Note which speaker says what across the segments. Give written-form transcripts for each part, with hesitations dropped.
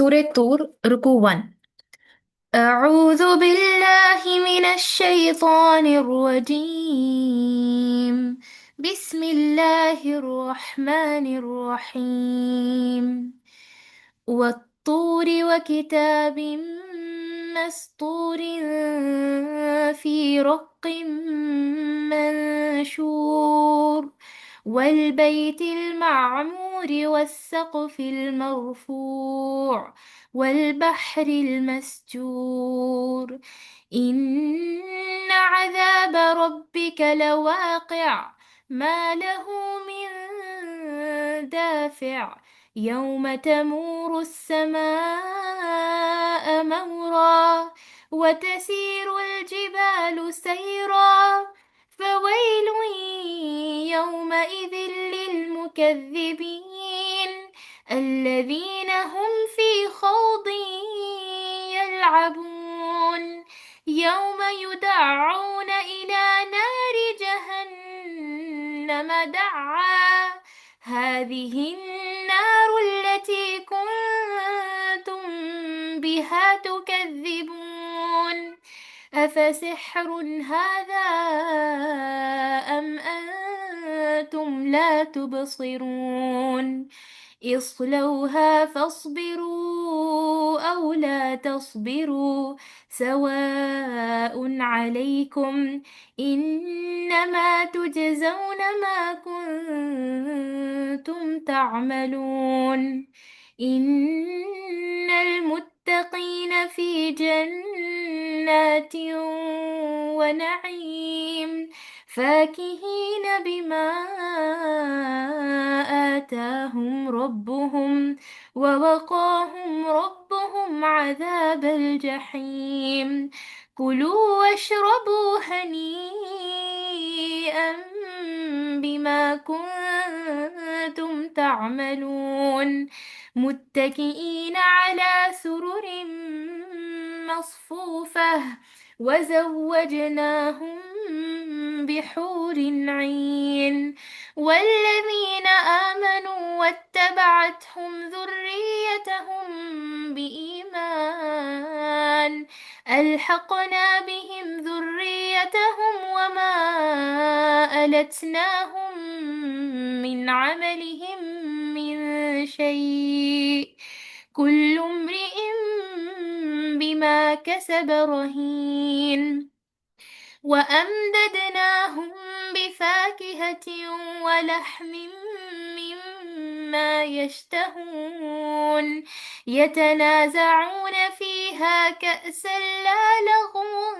Speaker 1: سورة طور ركو 1. أعوذ بالله من الشيطان الرجيم. بسم الله الرحمن الرحيم. والطور وكتاب مسطور في رق منشور والبيت المعمور والسقف المرفوع والبحر المسجور إن عذاب ربك لواقع ما له من دافع يوم تمور السماء مورا وتسير الجبال سيرا فويل يومئذ للمكذبين الذين هم في خوض يلعبون يوم يدعون إلى نار جهنم دعا هذه النار التي كنتم بها تكذبون أفسحر هذا أم أنتم لا تبصرون اصلوها فاصبروا أو لا تصبروا سواء عليكم إنما تجزون ما كنتم تعملون إن المتقين في جنات ونعيم فاكهين بما آتاهم ربهم ووقاهم ربهم عذاب الجحيم كلوا واشربوا هنيئا بما كنتم تعملون متكئين على سرر مصفوفة وزوجناهم بحور عين والذين آمنوا واتبعتهم ذريتهم بإيمان ألحقنا بهم ذريتهم وما ألتناهم من عملهم من شيء كل امرئ بما كسب رهين وأمددناهم بفاكهة ولحم مما يشتهون يتنازعون فيها كأسا لا لغو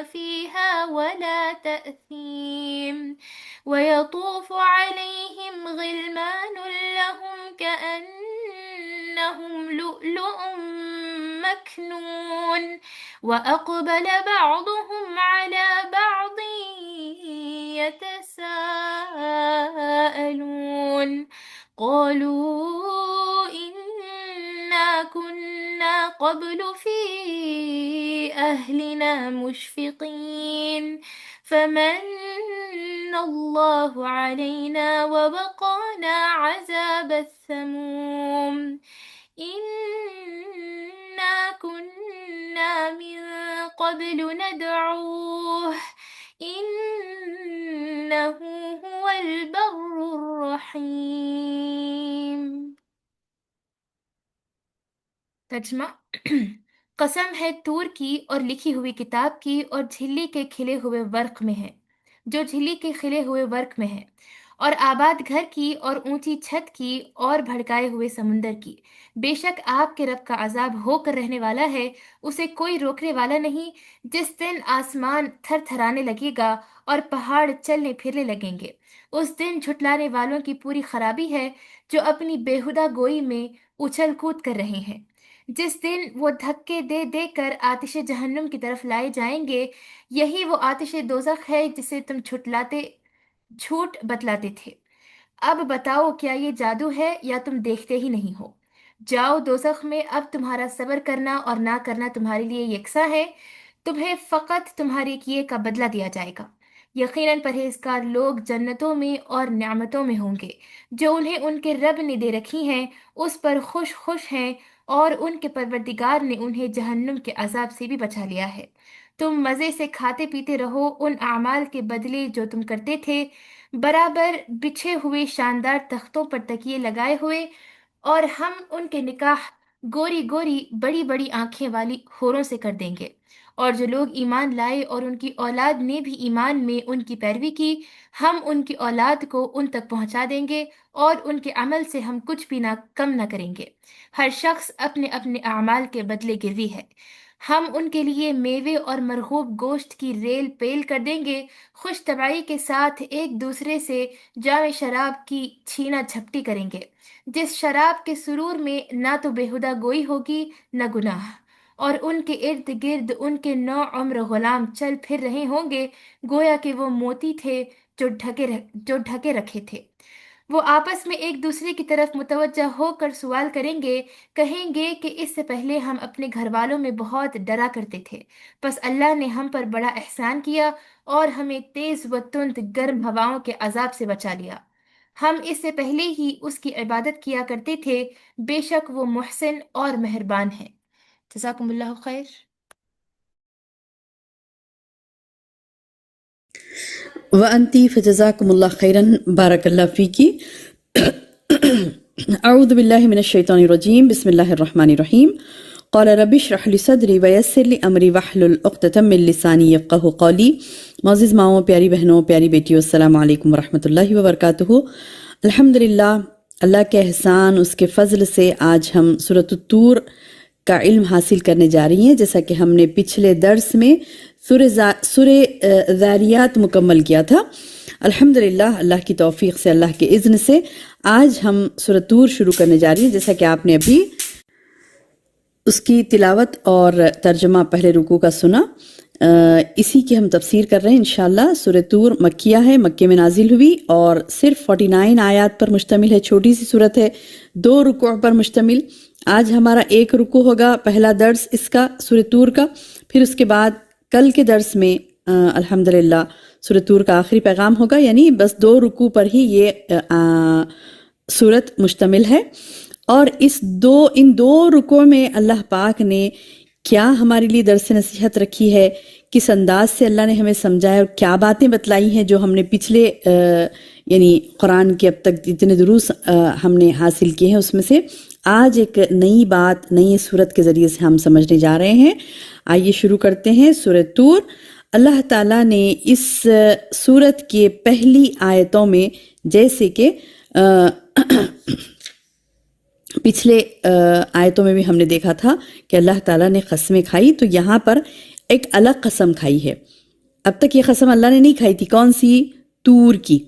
Speaker 1: فيها ولا تأثيم ويطوف عليهم غلمان لهم كأنهم لؤلؤ مكنون وأقبل بعضهم على بعض يتساءلون قالوا إنا كنا قبل في أهلنا مشفقين فمن الله علينا ووقانا عذاب السموم إنا كنا من قبل ندعوه إنه هو البر الرحيم ترجمہ قسم ہے طور کی اور لکھی ہوئی کتاب کی اور جھلی کے کھلے ہوئے ورق میں ہے جو جھلی کے کھلے ہوئے ورق میں ہے اور آباد گھر کی اور اونچی چھت کی اور بھڑکائے ہوئے سمندر کی بے شک آپ کے رب کا عذاب ہو کر رہنے والا ہے اسے کوئی روکنے والا نہیں جس دن آسمان تھر تھرانے لگے گا اور پہاڑ چلنے پھرنے لگیں گے اس دن جھٹلانے والوں کی پوری خرابی ہے جو اپنی بیہودہ گوئی میں اچھل کود کر رہے ہیں جس دن وہ دھکے دے دے کر آتش جہنم کی طرف لائے جائیں گے یہی وہ آتش دوزخ ہے جسے تم جھوٹ بتلاتے تھے اب بتاؤ کیا یہ جادو ہے یا تم دیکھتے ہی نہیں ہو جاؤ دوزخ میں اب تمہارا صبر کرنا اور نہ کرنا تمہارے لیے یکساں ہے تمہیں فقط تمہارے کیے کا بدلہ دیا جائے گا یقیناً پرہیزگار لوگ جنتوں میں اور نعمتوں میں ہوں گے جو انہیں ان کے رب نے دے رکھی ہیں اس پر خوش خوش ہیں اور ان کے پروردگار نے انہیں جہنم کے عذاب سے بھی بچا لیا ہے۔ تم مزے سے کھاتے پیتے رہو ان اعمال کے بدلے جو تم کرتے تھے، برابر بچھے ہوئے شاندار تختوں پر تکیے لگائے ہوئے، اور ہم ان کے نکاح گوری گوری بڑی بڑی آنکھیں والی حوروں سے کر دیں گے۔ اور جو لوگ ایمان لائے اور ان کی اولاد نے بھی ایمان میں ان کی پیروی کی، ہم ان کی اولاد کو ان تک پہنچا دیں گے اور ان کے عمل سے ہم کچھ بھی نہ کم نہ کریں گے۔ ہر شخص اپنے اپنے اعمال کے بدلے گروی ہے۔ ہم ان کے لیے میوے اور مرغوب گوشت کی ریل پیل کر دیں گے، خوش طبعی کے ساتھ ایک دوسرے سے جام شراب کی چھینا جھپٹی کریں گے، جس شراب کے سرور میں نہ تو بےہودہ گوئی ہوگی نہ گناہ، اور ان کے ارد گرد ان کے نو عمر غلام چل پھر رہے ہوں گے، گویا کہ وہ موتی تھے جو ڈھکے رکھے تھے۔ وہ آپس میں ایک دوسرے کی طرف متوجہ ہو کر سوال کریں گے، کہیں گے کہ اس سے پہلے ہم اپنے گھر والوں میں بہت ڈرا کرتے تھے، بس اللہ نے ہم پر بڑا احسان کیا اور ہمیں تیز و تند گرم ہواؤں کے عذاب سے بچا لیا۔ ہم اس سے پہلے ہی اس کی عبادت کیا کرتے تھے، بے شک وہ محسن اور مہربان ہے۔ جزاکم اللہ خیر۔
Speaker 2: وأنتی فجزاکم اللہ خیرا بارک اللہ فیکی۔ اعوذ باللہ من الشیطان الرجیم، بسم اللہ الرحمن الرحیم۔ قال رب اشرح لی صدری ویسر لی امری واحلل عقدۃ من لسانی یفقہوا قولی۔ معزز ماؤں، پیاری بہنوں، پیاری بیٹیوں، السلام علیکم ورحمۃ اللہ وبرکاتہ۔ الحمدللہ، اللہ کے احسان، اس کے فضل سے آج ہم سورۃ الطور کا علم حاصل کرنے جا رہی ہیں۔ جیسا کہ ہم نے پچھلے درس میں سورہ ذاریات مکمل کیا تھا، الحمدللہ اللہ کی توفیق سے، اللہ کے اذن سے آج ہم سورۃ طور شروع کرنے جا رہی ہیں۔ جیسا کہ آپ نے ابھی اس کی تلاوت اور ترجمہ پہلے رکوع کا سنا، اسی کی ہم تفسیر کر رہے ہیں انشاءاللہ۔ سورۃ طور مکیہ ہے، مکے میں نازل ہوئی اور صرف 49 آیات پر مشتمل ہے، چھوٹی سی صورت ہے، 2 رکوع پر مشتمل۔ آج ہمارا 1 رکوع ہوگا، پہلا درس اس کا سورۃ طور کا، پھر اس کے بعد کل کے درس میں الحمدللہ سورۃ طور کا آخری پیغام ہوگا، یعنی بس 2 رکوع پر ہی یہ سورت مشتمل ہے۔ اور ان دو رکوع میں اللہ پاک نے کیا ہمارے لیے درس نصیحت رکھی ہے، کس انداز سے اللہ نے ہمیں سمجھایا اور کیا باتیں بتلائی ہیں جو ہم نے پچھلے یعنی قرآن کے اب تک جتنے دروس ہم نے حاصل کیے ہیں اس میں سے آج ایک نئی بات نئی صورت کے ذریعے سے ہم سمجھنے جا رہے ہیں۔ آئیے شروع کرتے ہیں سورۃ طور۔ اللہ تعالیٰ نے اس سورت کے پہلی آیتوں میں، جیسے کہ پچھلے آیتوں میں بھی ہم نے دیکھا تھا کہ اللہ تعالیٰ نے قسمیں کھائی، تو یہاں پر ایک الگ قسم کھائی ہے۔ اب تک یہ قسم اللہ نے نہیں کھائی تھی، کون سی؟ طور کی،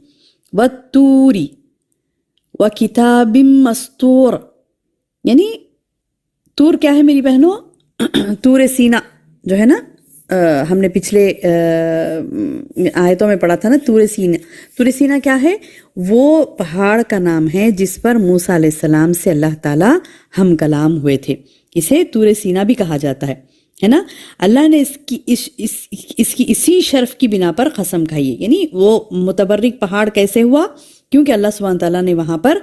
Speaker 2: وَالطُّورِ وَكِتَابٍ مَّسْطُورٍ۔ یعنی طور کیا ہے میری بہنوں؟ طور سینا جو ہے نا، ہم نے پچھلے آیتوں میں پڑھا تھا نا، طور سینا۔ طور سینا کیا ہے؟ وہ پہاڑ کا نام ہے جس پر موسیٰ علیہ السلام سے اللہ تعالیٰ ہم کلام ہوئے تھے، اسے طور سینا بھی کہا جاتا ہے نا۔ اللہ نے اس کی اسی شرف کی بنا پر قسم کھائی ہے، یعنی وہ متبرک پہاڑ کیسے ہوا؟ کیونکہ اللہ سبحانہ تعالیٰ نے وہاں پر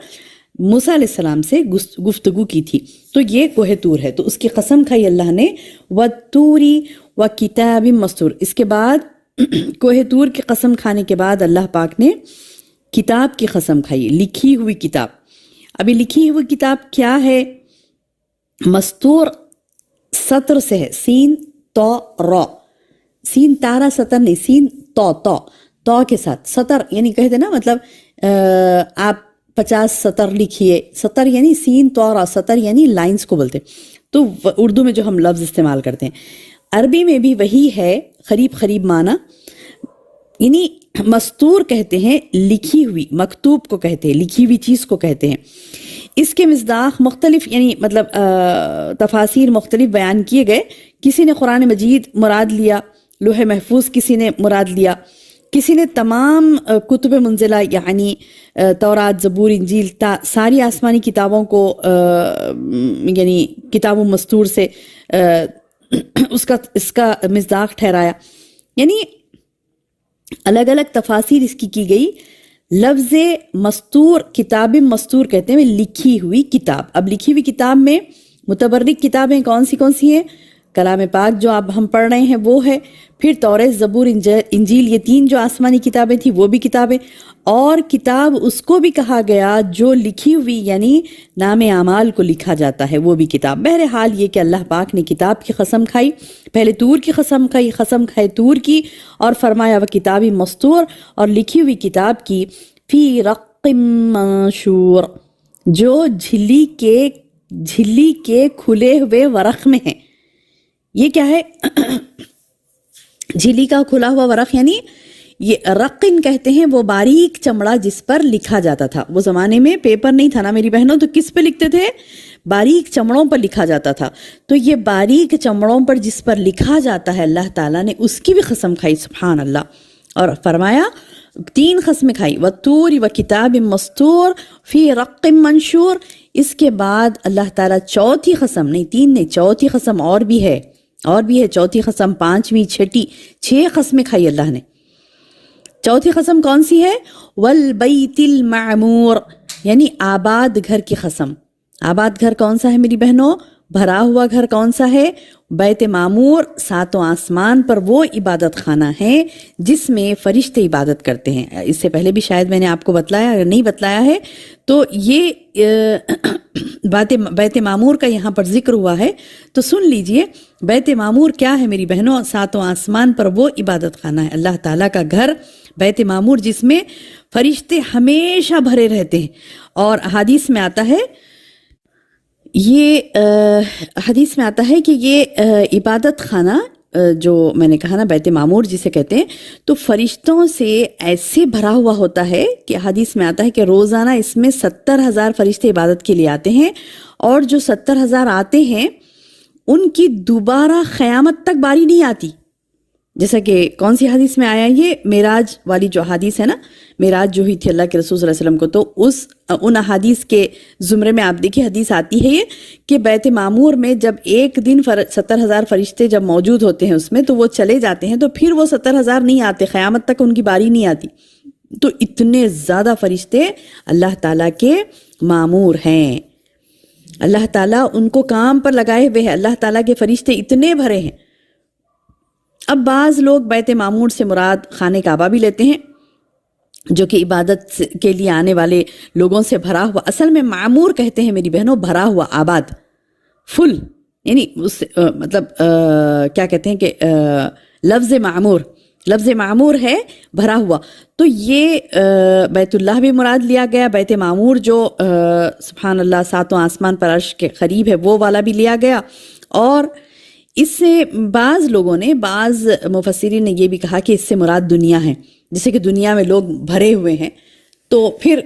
Speaker 2: موسیٰ علیہ السلام سے گفتگو کی تھی، تو یہ کوہ طور ہے، تو اس کی قسم کھائی اللہ نے، وَالطُّورِ وَكِتَابٍ مَّسْطُورٍ۔ اس کے بعد کوہ طور کی قسم کھانے کے بعد اللہ پاک نے کتاب کی قسم کھائی، لکھی ہوئی کتاب۔ ابھی لکھی ہوئی کتاب کیا ہے؟ مستور سطر سے ہے، سین تو را، سین تارا سطر نہیں، سین تو کے ساتھ سطر، یعنی کہتے نا مطلب آپ 50 سطر لکھیے، سطر یعنی سین تو را، سطر یعنی لائنز کو بولتے، تو اردو میں جو ہم لفظ استعمال کرتے ہیں، عربی میں بھی وہی ہے، قریب معنی، یعنی مستور کہتے ہیں لکھی ہوئی، مکتوب کو کہتے ہیں، لکھی ہوئی چیز کو کہتے ہیں۔ اس کے مصداق مختلف، یعنی مطلب تفاسیر مختلف بیان کیے گئے۔ کسی نے قرآن مجید مراد لیا، لوح محفوظ کسی نے مراد لیا، کسی نے تمام کتب منزلہ یعنی تورات، زبور، انجیل، ساری آسمانی کتابوں کو یعنی کتاب و مستور سے اس کا مصداق ٹھہرایا، یعنی الگ الگ تفاسیر اس کی گئی۔ لفظ مستور، کتاب مستور کہتے ہیں لکھی ہوئی کتاب۔ اب لکھی ہوئی کتاب میں متبرک کتابیں کون سی ہیں؟ کلام پاک جو اب ہم پڑھ رہے ہیں وہ ہے، پھر توریت، زبور، انجیل، یہ 3 جو آسمانی کتابیں تھیں وہ بھی کتابیں، اور کتاب اس کو بھی کہا گیا جو لکھی ہوئی یعنی نام اعمال کو لکھا جاتا ہے، وہ بھی کتاب۔ بہرحال یہ کہ اللہ پاک نے کتاب کی قسم کھائی، پہلے طور کی قسم کھائی طور کی، اور فرمایا وہ کتاب مستور، اور لکھی ہوئی کتاب کی، فی رق منشور، جو جھلی کے کھلے ہوئے ورق میں ہے۔ یہ کیا ہے؟ جھلی کا کھلا ہوا ورق، یعنی یہ رقن کہتے ہیں وہ باریک چمڑا جس پر لکھا جاتا تھا۔ وہ زمانے میں پیپر نہیں تھا نا میری بہنوں، تو کس پہ لکھتے تھے؟ باریک چمڑوں پر لکھا جاتا تھا۔ تو یہ باریک چمڑوں پر جس پر لکھا جاتا ہے، اللہ تعالیٰ نے اس کی بھی قسم کھائی، سبحان اللہ، اور فرمایا 3 قسمیں کھائی، والطور وکتاب مستور فی رق منشور۔ اس کے بعد اللہ تعالیٰ چوتھی قسم، نہیں 3 نہیں، چوتھی قسم اور بھی ہے، چوتھی قسم، 5ویں، 6ٹی، 6 قسمیں کھائی اللہ نے۔ چوتھی قسم کون سی ہے؟ والبیت المعمور، یعنی آباد گھر کی قسم۔ آباد گھر کون سا ہے میری بہنوں؟ بھرا ہوا گھر کون سا ہے؟ بیت معمور، 7 آسمان پر وہ عبادت خانہ ہے جس میں فرشتے عبادت کرتے ہیں۔ اس سے پہلے بھی شاید میں نے آپ کو بتلایا، اگر نہیں بتلایا ہے تو یہ بیت معمور کا یہاں پر ذکر ہوا ہے تو سن لیجئے۔ بیت معمور کیا ہے میری بہنوں؟ 7 آسمان پر وہ عبادت خانہ ہے، اللہ تعالیٰ کا گھر بیت معمور، جس میں فرشتے ہمیشہ بھرے رہتے ہیں۔ اور حدیث میں آتا ہے کہ یہ عبادت خانہ جو میں نے کہا نا بیت معمور جسے کہتے ہیں، تو فرشتوں سے ایسے بھرا ہوا ہوتا ہے کہ حدیث میں آتا ہے کہ روزانہ اس میں 70,000 فرشتے عبادت کے لیے آتے ہیں، اور جو 70,000 آتے ہیں ان کی دوبارہ قیامت تک باری نہیں آتی۔ جیسا کہ کون سی حدیث میں آیا، یہ معراج والی جو حدیث ہے نا، معراج جو ہوئی تھی اللہ کے رسول صلی اللہ علیہ وسلم کو، تو ان حدیث کے زمرے میں آپ دیکھیے حدیث آتی ہے یہ کہ بیت معمور میں جب ایک دن 70,000 فرشتے جب موجود ہوتے ہیں اس میں، تو وہ چلے جاتے ہیں، تو پھر وہ 70,000 نہیں آتے، قیامت تک ان کی باری نہیں آتی۔ تو اتنے زیادہ فرشتے اللہ تعالیٰ کے معمور ہیں، اللہ تعالیٰ ان کو کام پر لگائے ہوئے ہیں، اللہ تعالیٰ کے فرشتے اتنے بھرے ہیں۔ اب بعض لوگ بیت معمور سے مراد خانہ کعبہ بھی لیتے ہیں، جو کہ عبادت کے لیے آنے والے لوگوں سے بھرا ہوا۔ اصل میں معمور کہتے ہیں میری بہنوں بھرا ہوا، آباد، فل، یعنی اس مطلب کیا کہتے ہیں کہ لفظ معمور ہے بھرا ہوا۔ تو یہ بیت اللہ بھی مراد لیا گیا، بیت معمور جو سبحان اللہ 7 آسمان پر عرش کے قریب ہے وہ والا بھی لیا گیا۔ اور اس سے بعض مفسرین نے یہ بھی کہا کہ اس سے مراد دنیا ہے، جیسے کہ دنیا میں لوگ بھرے ہوئے ہیں۔ تو پھر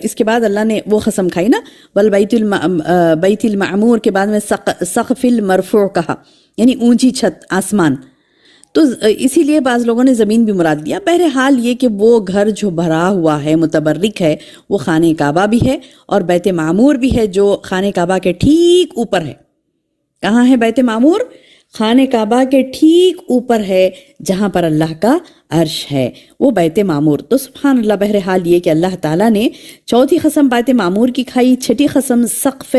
Speaker 2: اس کے بعد اللہ نے وہ قسم کھائی نا، بیت المعمور کے بعد میں سقف المرفوع کہا، یعنی اونچی چھت، آسمان۔ تو اسی لیے بعض لوگوں نے زمین بھی مراد لیا۔ بہرحال یہ کہ وہ گھر جو بھرا ہوا ہے، متبرک ہے، وہ خانہ کعبہ بھی ہے اور بیت معمور بھی ہے، جو خانہ کعبہ کے ٹھیک اوپر ہے۔ کہاں ہے بیت معمور؟ خانہ کعبہ کے ٹھیک اوپر ہے، جہاں پر اللہ کا عرش ہے، وہ بیت معمور۔ تو سبحان اللہ، بہرحال یہ کہ اللہ تعالیٰ نے چوتھی قسم بیت معمور کی کھائی، 6ٹھی قسم سقف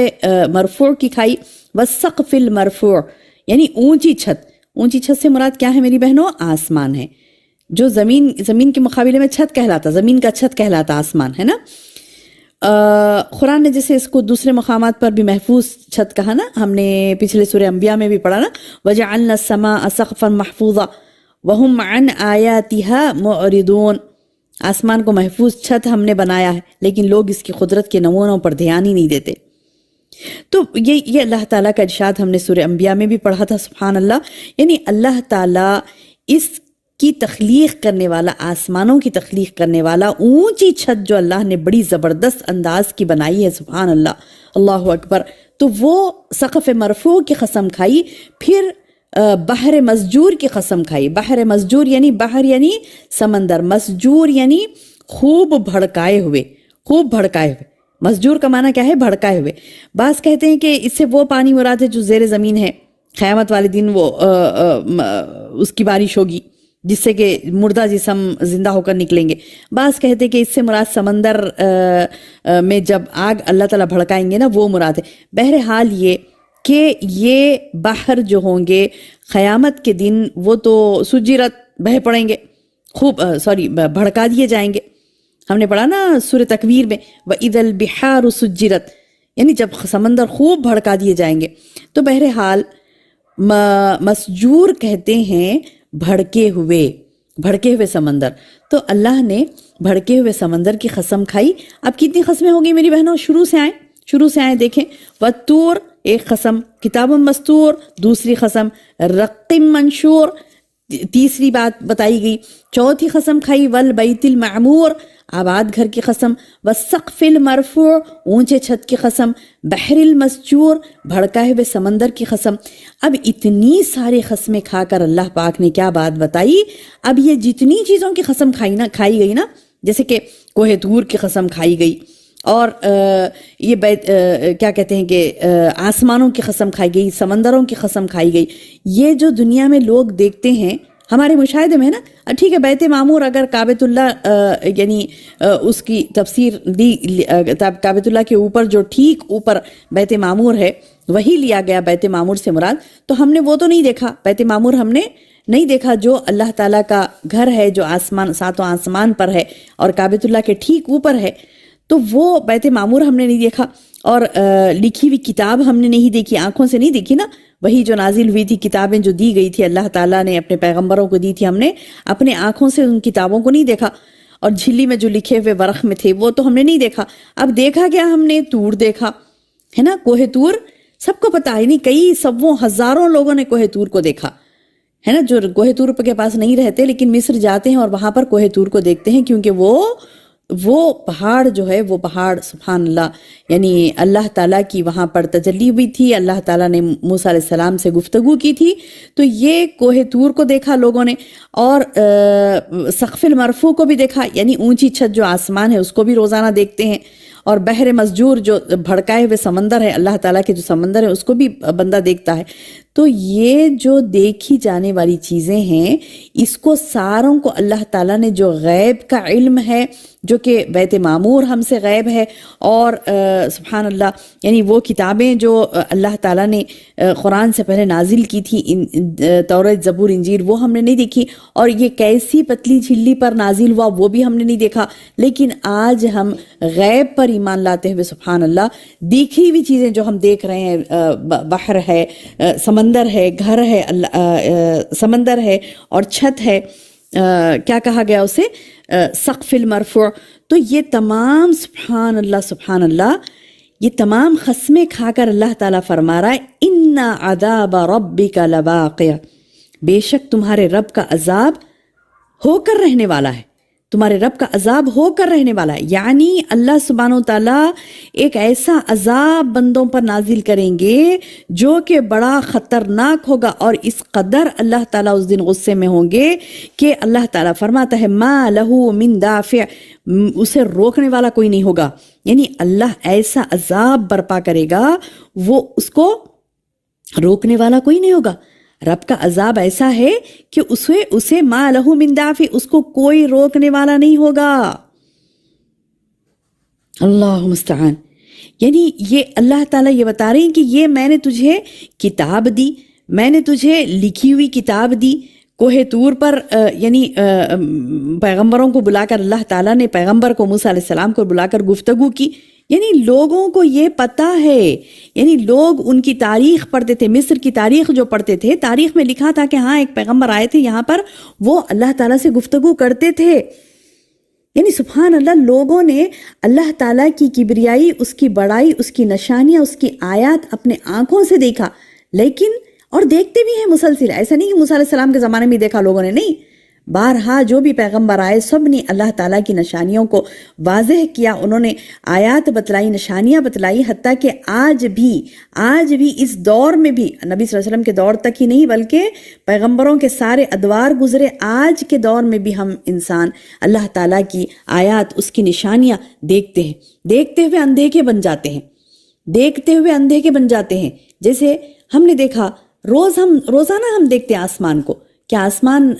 Speaker 2: مرفوع کی کھائی، والسقف المرفوع، یعنی اونچی چھت۔ اونچی چھت سے مراد کیا ہے میری بہنوں؟ آسمان ہے، جو زمین کے مقابلے میں چھت کہلاتا، زمین کا چھت کہلاتا آسمان، ہے نا۔ قرآن نے جیسے اس کو دوسرے مقامات پر بھی محفوظ چھت کہا نا، ہم نے پچھلے سورہ انبیاء میں بھی پڑھا نا، وَجَعَلْنَا السَّمَاءَ سَقْفًا مَحْفُوظًا وَهُمْ عَنْ آيَاتِهَا مُعْرِضُونَ۔ آسمان کو محفوظ چھت ہم نے بنایا ہے، لیکن لوگ اس کی قدرت کے نمونوں پر دھیان ہی نہیں دیتے۔ تو یہ اللہ تعالیٰ کا ارشاد ہم نے سورہ انبیاء میں بھی پڑھا تھا، سبحان اللہ، یعنی اللہ تعالیٰ اس کی تخلیق کرنے والا، آسمانوں کی تخلیق کرنے والا، اونچی چھت جو اللہ نے بڑی زبردست انداز کی بنائی ہے، سبحان اللہ، اللہ اکبر۔ تو وہ سقف مرفوع کی قسم کھائی، پھر بحر مسجور کی قسم کھائی۔ بحر مسجور یعنی بحر یعنی سمندر، مسجور یعنی خوب بھڑکائے ہوئے، خوب بھڑکائے ہوئے۔ مسجور کا معنی کیا ہے؟ بھڑکائے ہوئے۔ بعض کہتے ہیں کہ اس سے وہ پانی مراد ہے جو زیر زمین ہے، قیامت والے دن وہ اس کی بارش ہوگی جس سے کہ مردہ جسم زندہ ہو کر نکلیں گے۔ بعض کہتے ہیں کہ اس سے مراد سمندر میں جب آگ اللہ تعالیٰ بھڑکائیں گے نا، وہ مراد ہے۔ بہرحال یہ کہ یہ بحر جو ہوں گے قیامت کے دن وہ تو سجرت بہہ پڑیں گے، خوب بھڑکا دیے جائیں گے. ہم نے پڑھا نا سورہ تکویر میں وَإِذَا الْبِحَارُ سُجِّرَتْ، یعنی جب سمندر خوب بھڑکا دیے جائیں گے. تو بہرحال مسجور کہتے ہیں بھڑکے ہوئے سمندر. تو اللہ نے بھڑکے ہوئے سمندر کی قسم کھائی. اب کتنی قسمیں ہوں گی میری بہنوں؟ شروع سے آئیں دیکھیں. والطور ایک قسم، کتاب مستور دوسری قسم، رقم منشور تیسری بات بتائی گئی، چوتھی قسم کھائی والبیت المعمور آباد گھر کی قسم، والسقف المرفوع اونچے چھت کی قسم، بحر المسجور بھڑکائے ہوئے سمندر کی قسم. اب اتنی ساری قسمیں کھا کر اللہ پاک نے کیا بات بتائی؟ اب یہ جتنی چیزوں کی قسم کھائی گئی نا، جیسے کہ کوہ طور کی قسم کھائی گئی، اور یہ کیا کہتے ہیں کہ آسمانوں کی قسم کھائی گئی، سمندروں کی قسم کھائی گئی. یہ جو دنیا میں لوگ دیکھتے ہیں ہمارے مشاہدے میں نا، ٹھیک ہے بیت معمور اگر کعبۃ اللہ یعنی اس کی تفسیر دی، کعبۃ اللہ کے اوپر جو ٹھیک اوپر بیت معمور ہے وہی لیا گیا بیت معمور سے مراد. تو ہم نے وہ تو نہیں دیکھا، بیت معمور ہم نے نہیں دیکھا جو اللہ تعالیٰ کا گھر ہے، جو آسمان ساتوں آسمان پر ہے اور کعبۃ اللہ کے ٹھیک اوپر ہے. تو وہ بیت معمور ہم نے نہیں دیکھا، اور لکھی ہوئی کتاب ہم نے نہیں دیکھی، آنکھوں سے نہیں دیکھی نا. وہی جو نازل ہوئی تھی، کتابیں جو دی گئی تھی اللہ تعالیٰ نے اپنے پیغمبروں کو دی تھی، ہم نے اپنے آنکھوں سے ان کتابوں کو نہیں دیکھا. اور جھلی میں جو لکھے ہوئے ورق میں تھے وہ تو ہم نے نہیں دیکھا. اب دیکھا کیا ہم نے؟ طور دیکھا ہے نا، کوہ طور. سب کو پتا ہے نہیں، کئی سبوں ہزاروں لوگوں نے کوہ طور کو دیکھا ہے نا، جو کوہ طور کے پاس نہیں رہتے لیکن مصر جاتے ہیں اور وہاں پر کوہ طور کو دیکھتے ہیں، کیونکہ وہ پہاڑ جو ہے، وہ پہاڑ سبحان اللہ یعنی اللہ تعالیٰ کی وہاں پر تجلی ہوئی تھی. اللہ تعالیٰ نے موسیٰ علیہ السلام سے گفتگو کی تھی. تو یہ کوہ طور کو دیکھا لوگوں نے، اور سقف المرفوع کو بھی دیکھا، یعنی اونچی چھت جو آسمان ہے اس کو بھی روزانہ دیکھتے ہیں. اور بحر مسجور جو بھڑکائے ہوئے سمندر ہے، اللہ تعالیٰ کے جو سمندر ہے اس کو بھی بندہ دیکھتا ہے. تو یہ جو دیکھی جانے والی چیزیں ہیں، اس کو ساروں کو اللہ تعالیٰ نے جو غیب کا علم ہے، جو کہ بیت معمور ہم سے غیب ہے، اور سبحان اللہ یعنی وہ کتابیں جو اللہ تعالیٰ نے قرآن سے پہلے نازل کی تھی، توریت زبور انجیل، وہ ہم نے نہیں دیکھی. اور یہ کیسی پتلی جھلی پر نازل ہوا وہ بھی ہم نے نہیں دیکھا. لیکن آج ہم غیب پر ایمان لاتے ہوئے سبحان اللہ دیکھی ہوئی چیزیں جو ہم دیکھ رہے ہیں، بحر ہے، سمندر ہے، گھر ہے، سمندر ہے اور چھت ہے، کیا کہا گیا اسے؟ سقف المرفوع. تو یہ تمام سبحان اللہ یہ تمام قسمیں کھا کر اللہ تعالیٰ فرما رہا ہے ان عذاب ربک لواقع، بے شک تمہارے رب کا عذاب ہو کر رہنے والا ہے، تمہارے رب کا عذاب ہو کر رہنے والا ہے. یعنی اللہ سبحانہ و تعالیٰ ایک ایسا عذاب بندوں پر نازل کریں گے جو کہ بڑا خطرناک ہوگا، اور اس قدر اللہ تعالیٰ اس دن غصے میں ہوں گے کہ اللہ تعالیٰ فرماتا ہے ما لہو من دافع، اسے روکنے والا کوئی نہیں ہوگا. یعنی اللہ ایسا عذاب برپا کرے گا، وہ اس کو روکنے والا کوئی نہیں ہوگا. رب کا عذاب ایسا ہے کہ اسے ما لہو من دافع، اس کو کوئی روکنے والا نہیں ہوگا. اللہ مستعان. یعنی یہ اللہ تعالیٰ یہ بتا رہے ہیں کہ یہ میں نے تجھے کتاب دی، میں نے تجھے لکھی ہوئی کتاب دی. کوہ طور پر یعنی پیغمبروں کو بلا کر اللہ تعالیٰ نے پیغمبر کو موسیٰ علیہ السلام کو بلا کر گفتگو کی. یعنی لوگوں کو یہ پتہ ہے، یعنی لوگ ان کی تاریخ پڑھتے تھے، مصر کی تاریخ جو پڑھتے تھے، تاریخ میں لکھا تھا کہ ہاں ایک پیغمبر آئے تھے یہاں پر، وہ اللہ تعالیٰ سے گفتگو کرتے تھے. یعنی سبحان اللہ لوگوں نے اللہ تعالیٰ کی کبریائی، اس کی بڑائی، اس کی نشانیاں، اس کی آیات اپنے آنکھوں سے دیکھا. لیکن اور دیکھتے بھی ہیں مسلسل، ایسا نہیں کہ موسیٰ علیہ السلام کے زمانے میں دیکھا لوگوں نے، نہیں، بارہا جو بھی پیغمبر آئے سب نے اللہ تعالیٰ کی نشانیوں کو واضح کیا، انہوں نے آیات بتلائی، نشانیاں بتلائی. حتیٰ کہ آج بھی اس دور میں بھی، نبی صلی اللہ علیہ وسلم کے دور تک ہی نہیں بلکہ پیغمبروں کے سارے ادوار گزرے، آج کے دور میں بھی ہم انسان اللہ تعالیٰ کی آیات، اس کی نشانیاں دیکھتے ہیں، دیکھتے ہوئے اندھے بن جاتے ہیں، دیکھتے ہوئے اندھے بن جاتے ہیں. جیسے ہم نے دیکھا روزانہ ہم دیکھتے ہیں آسمان کو، کیا آسمان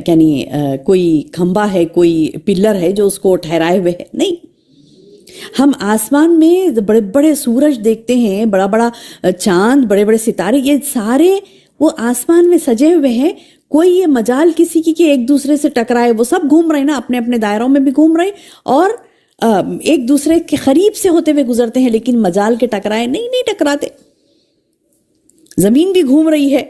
Speaker 2: یعنی کوئی کھمبا ہے، کوئی پلر ہے جو اس کو ٹھہرائے ہوئے ہے؟ نہیں. ہم آسمان میں بڑے بڑے سورج دیکھتے ہیں، بڑا بڑا چاند، بڑے بڑے ستارے، یہ سارے وہ آسمان میں سجے ہوئے ہیں. کوئی یہ مجال کسی کی کہ ایک دوسرے سے ٹکرائے، وہ سب گھوم رہے ہیں نا، اپنے اپنے دائروں میں بھی گھوم رہے ہیں اور ایک دوسرے کے قریب سے ہوتے ہوئے گزرتے ہیں، لیکن مجال کے ٹکرائے نہیں ٹکراتے. زمین بھی گھوم رہی ہے،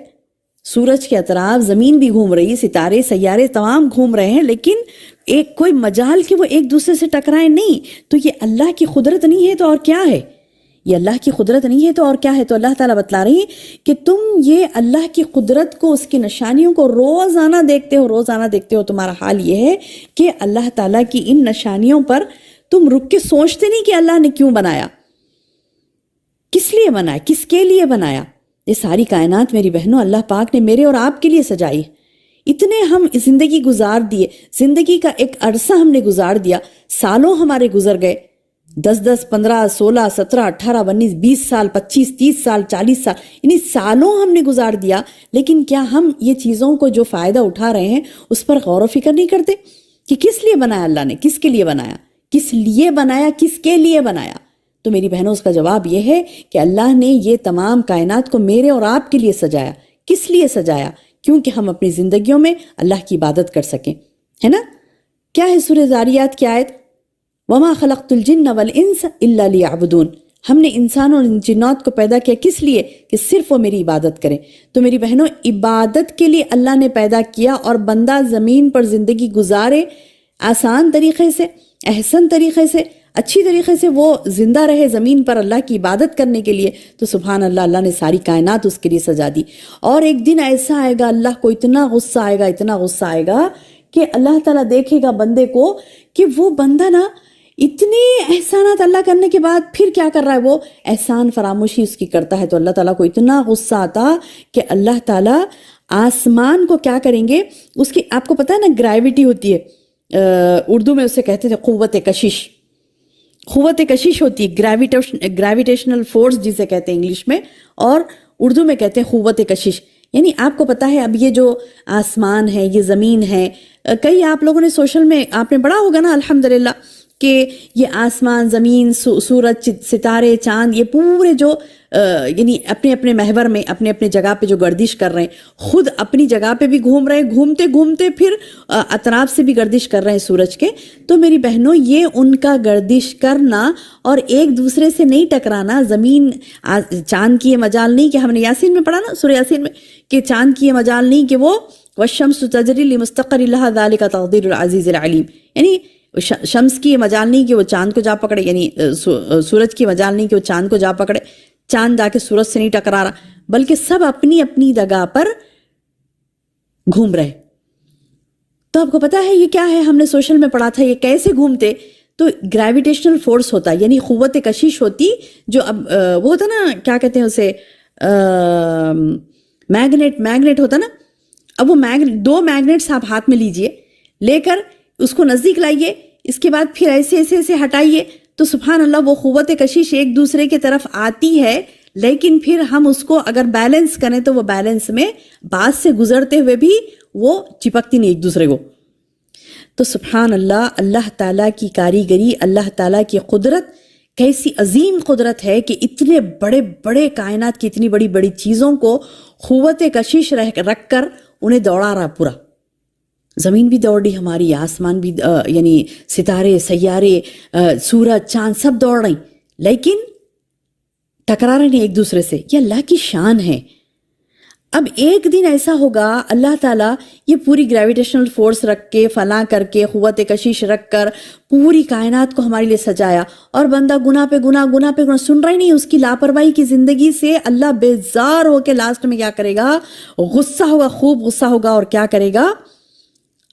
Speaker 2: سورج کے اطراف زمین بھی گھوم رہی ہے، ستارے سیارے تمام گھوم رہے ہیں، لیکن ایک کوئی مجال کہ وہ ایک دوسرے سے ٹکرائے نہیں. تو یہ اللہ کی قدرت نہیں ہے تو اور کیا ہے؟ یہ اللہ کی قدرت نہیں ہے تو اور کیا ہے؟ تو اللہ تعالیٰ بتلا رہی ہے کہ تم یہ اللہ کی قدرت کو، اس کی نشانیوں کو روزانہ دیکھتے ہو. تمہارا حال یہ ہے کہ اللہ تعالیٰ کی ان نشانیوں پر تم رک کے سوچتے نہیں کہ اللہ نے کیوں بنایا، کس لیے بنایا، کس کے لیے بنایا. یہ ساری کائنات میری بہنوں اللہ پاک نے میرے اور آپ کے لیے سجائی. اتنے ہم زندگی گزار دیے، زندگی کا ایک عرصہ ہم نے گزار دیا، سالوں ہمارے گزر گئے، 10 15 16 17 18 19 20 سال 25 30 سال 40 سال، یعنی سالوں ہم نے گزار دیا. لیکن کیا ہم یہ چیزوں کو جو فائدہ اٹھا رہے ہیں اس پر غور و فکر نہیں کرتے کہ کس لیے بنایا اللہ نے، کس کے لیے بنایا، کس لیے بنایا، کس کے لیے بنایا؟ تو میری بہنوں اس کا جواب یہ ہے کہ اللہ نے یہ تمام کائنات کو میرے اور آپ کے لیے سجایا. کس لیے سجایا؟ کیونکہ ہم اپنی زندگیوں میں اللہ کی عبادت کر سکیں، ہے نا. کیا ہے سورہ ذاریات کی آیت؟ وَمَا خَلَقْتُ الْجِنَّ وَالْإِنسَ إِلَّا لِيَعْبُدُونَ. ہم نے انسانوں اور جنات کو پیدا کیا کس لیے؟ کہ صرف وہ میری عبادت کریں. تو میری بہنوں عبادت کے لیے اللہ نے پیدا کیا، اور بندہ زمین پر زندگی گزارے آسان طریقے سے، احسن طریقے سے، اچھی طریقے سے، وہ زندہ رہے زمین پر اللہ کی عبادت کرنے کے لیے. تو سبحان اللہ، اللہ نے ساری کائنات اس کے لیے سجا دی. اور ایک دن ایسا آئے گا، اللہ کو اتنا غصہ آئے گا، اتنا غصہ آئے گا کہ اللہ تعالیٰ دیکھے گا بندے کو کہ وہ بندہ نا اتنے احسانات اللہ کرنے کے بعد پھر کیا کر رہا ہے، وہ احسان فراموشی اس کی کرتا ہے. تو اللہ تعالیٰ کو اتنا غصہ آتا کہ اللہ تعالیٰ آسمان کو کیا کریں گے، اس کی آپ کو پتہ ہے نا گریوٹی ہوتی ہے، اردو میں اسے کہتے تھے قوت کشش. قوت کشش ہوتی ہے، گریویٹیشنل فورس جسے کہتے ہیں انگلش میں، اور اردو میں کہتے ہیں قوت کشش. یعنی آپ کو پتا ہے اب یہ جو آسمان ہے، یہ زمین ہے، کئی آپ لوگوں نے سوشل میں آپ نے پڑھا ہوگا نا الحمدللہ کہ یہ آسمان، زمین، سورج، ستارے، چاند، یہ پورے جو یعنی اپنے اپنے محور میں اپنے اپنے جگہ پہ جو گردش کر رہے ہیں، خود اپنی جگہ پہ بھی گھوم رہے ہیں، گھومتے گھومتے پھر اطراف سے بھی گردش کر رہے ہیں سورج کے. تو میری بہنوں یہ ان کا گردش کرنا اور ایک دوسرے سے نہیں ٹکرانا، زمین چاند کی یہ مجال نہیں کہ ہم نے یاسین میں پڑھا نا، سورہ یاسین میں، کہ چاند کی یہ مجال نہیں کہ وہ والشمس تجری لمستقر لها ذلك تقدیر العزیز العلیم، یعنی شمس کی یہ مجال نہیں کہ وہ چاند کو جا پکڑے، یعنی سورج کی مجال نہیں کہ وہ چاند کو جا پکڑے، چاند جا کے سورج سے نہیں ٹکرا رہا، بلکہ سب اپنی اپنی جگہ پر گھوم رہے. تو آپ کو پتا ہے یہ کیا ہے؟ ہم نے سوشل میں پڑھا تھا یہ کیسے گھومتے. تو گریویٹیشنل فورس ہوتا، یعنی قوت کشش ہوتی، جو اب وہ ہوتا نا، کیا کہتے ہیں اسے، میگنیٹ ہوتا نا. اب وہ دو میگنیٹس آپ ہاتھ میں لیجئے، لے کر اس کو نزدیک لائیے، اس کے بعد پھر ایسے ایسے ایسے ہٹائیے، تو سبحان اللہ وہ قوت کشش ایک دوسرے کی طرف آتی ہے. لیکن پھر ہم اس کو اگر بیلنس کریں تو وہ بیلنس میں بعد سے گزرتے ہوئے بھی وہ چپکتی نہیں ایک دوسرے کو. تو سبحان اللہ، اللہ تعالیٰ کی کاریگری، اللہ تعالیٰ کی قدرت کیسی عظیم قدرت ہے کہ اتنے بڑے بڑے کائنات کی اتنی بڑی بڑی چیزوں کو قوت کشش رکھ کر انہیں دوڑا رہا پورا. زمین بھی دوڑ رہی ہماری، آسمان بھی، یعنی ستارے، سیارے، سورج، چاند سب دوڑ رہی، لیکن ٹکرا رہے نہیں ایک دوسرے سے. یہ اللہ کی شان ہے. اب ایک دن ایسا ہوگا اللہ تعالیٰ یہ پوری گریویٹیشنل فورس رکھ کے، فلاں کر کے، قوت کشش رکھ کر پوری کائنات کو ہمارے لیے سجایا، اور بندہ گناہ پہ گناہ سن رہا ہی نہیں، اس کی لاپرواہی کی زندگی سے اللہ بیزار ہو کے لاسٹ میں کیا کرے گا؟ غصہ ہوگا، خوب غصہ ہوگا، اور کیا کرے گا؟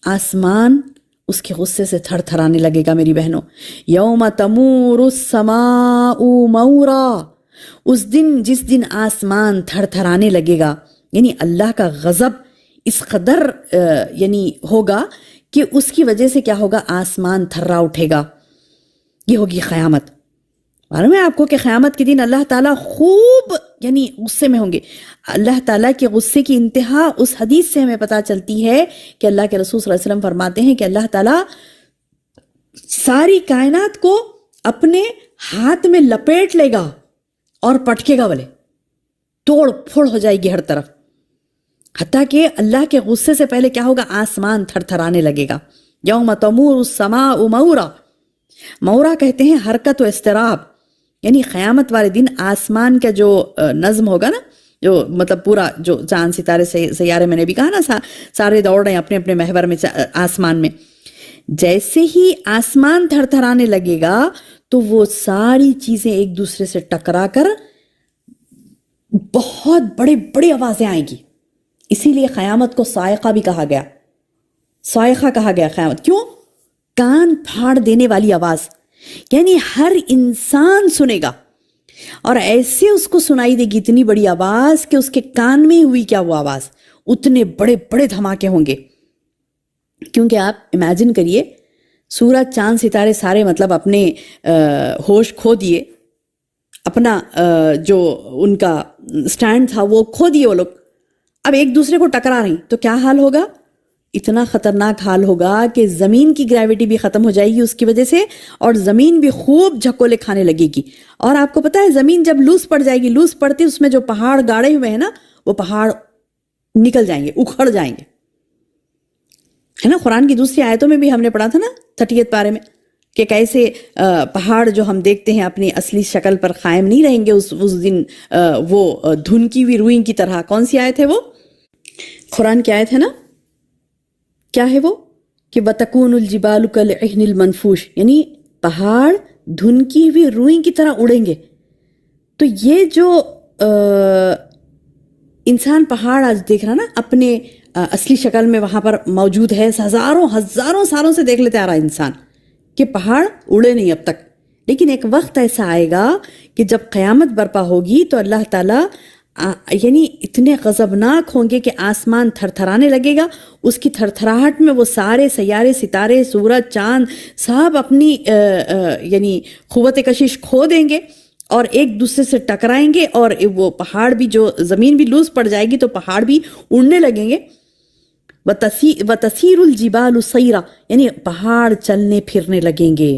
Speaker 2: آسمان اس کے غصے سے تھر تھرانے لگے گا. میری بہنوں، یوم تمور السماء مورا، اس دن جس دن آسمان تھر تھرانے لگے گا، یعنی اللہ کا غضب اس قدر یعنی ہوگا کہ اس کی وجہ سے کیا ہوگا؟ آسمان تھرا اٹھے گا. یہ ہوگی قیامت. معلوم ہے آپ کو کہ قیامت کے دن اللہ تعالیٰ خوب یعنی غصے میں ہوں گے. اللہ تعالیٰ کے غصے کی انتہا اس حدیث سے ہمیں پتہ چلتی ہے کہ اللہ کے رسول صلی اللہ علیہ وسلم فرماتے ہیں کہ اللہ تعالیٰ ساری کائنات کو اپنے ہاتھ میں لپیٹ لے گا اور پٹکے گا، بولے توڑ پھوڑ ہو جائے گی ہر طرف. حتیٰ کہ اللہ کے غصے سے پہلے کیا ہوگا، آسمان تھر تھرانے لگے گا. یوم تمور السماء مورا، مورا کہتے ہیں حرکت و اضطراب، یعنی قیامت والے دن آسمان کا جو نظم ہوگا نا، جو مطلب پورا جو چاند ستارے سیارے، میں نے بھی کہا نا سارے دوڑ رہے ہیں اپنے اپنے محور میں آسمان میں. جیسے ہی آسمان تھر تھرانے لگے گا تو وہ ساری چیزیں ایک دوسرے سے ٹکرا کر بہت بڑے بڑی آوازیں آئیں گی. اسی لیے قیامت کو صاعقہ بھی کہا گیا، صاعقہ کہا گیا قیامت. کیوں؟ کان پھاڑ دینے والی آواز، یعنی ہر انسان سنے گا اور ایسے اس کو سنائی دے گی اتنی بڑی آواز کہ اس کے کان میں ہوئی کیا وہ آواز، اتنے بڑے بڑے دھماکے ہوں گے. کیونکہ آپ امیجن کریے، سورج چاند ستارے سارے مطلب اپنے ہوش کھو دیے، اپنا جو ان کا سٹینڈ تھا وہ کھو دیے وہ لوگ، اب ایک دوسرے کو ٹکرا رہی، تو کیا حال ہوگا؟ اتنا خطرناک حال ہوگا کہ زمین کی گریوٹی بھی ختم ہو جائے گی اس کی وجہ سے، اور زمین بھی خوب جھکولے کھانے لگے گی. اور آپ کو پتا ہے زمین جب لوز پڑ جائے گی، لوز پڑتی اس میں جو پہاڑ گاڑے ہوئے ہیں نا، وہ پہاڑ نکل جائیں گے، اکھڑ جائیں گے، ہے نا. قرآن کی دوسری آیتوں میں بھی ہم نے پڑھا تھا نا 30 پارے میں کہ کیسے پہاڑ جو ہم دیکھتے ہیں اپنی اصلی شکل پر قائم نہیں رہیں گے اس دن، وہ دھنکی ہوئی روئی کی طرح. کون سی آیت ہے وہ؟ قرآن کی آیت ہے نا، کیا ہے وہ کہ وَتَكُونُ الْجِبَالُ كَالْعِهْنِ الْمَنْفُوشِ، یعنی پہاڑ دھنکی ہوئی روئی کی طرح اڑیں گے. تو یہ جو انسان پہاڑ آج دیکھ رہا نا اپنے اصلی شکل میں وہاں پر موجود ہے، ہزاروں سالوں سے دیکھ لیتے آ رہا انسان کہ پہاڑ اڑے نہیں اب تک. لیکن ایک وقت ایسا آئے گا کہ جب قیامت برپا ہوگی تو اللہ تعالیٰ یعنی اتنے غضبناک ہوں گے کہ آسمان تھر تھرانے لگے گا. اس کی تھر تھراہٹ میں وہ سارے سیارے ستارے سورج چاند سب اپنی یعنی قوت کشش کھو دیں گے اور ایک دوسرے سے ٹکرائیں گے، اور وہ پہاڑ بھی، جو زمین بھی لوز پڑ جائے گی تو پہاڑ بھی اڑنے لگیں گے. وَتَسِيرُ الْجِبَالُ سَيْرًا، یعنی پہاڑ چلنے پھرنے لگیں گے.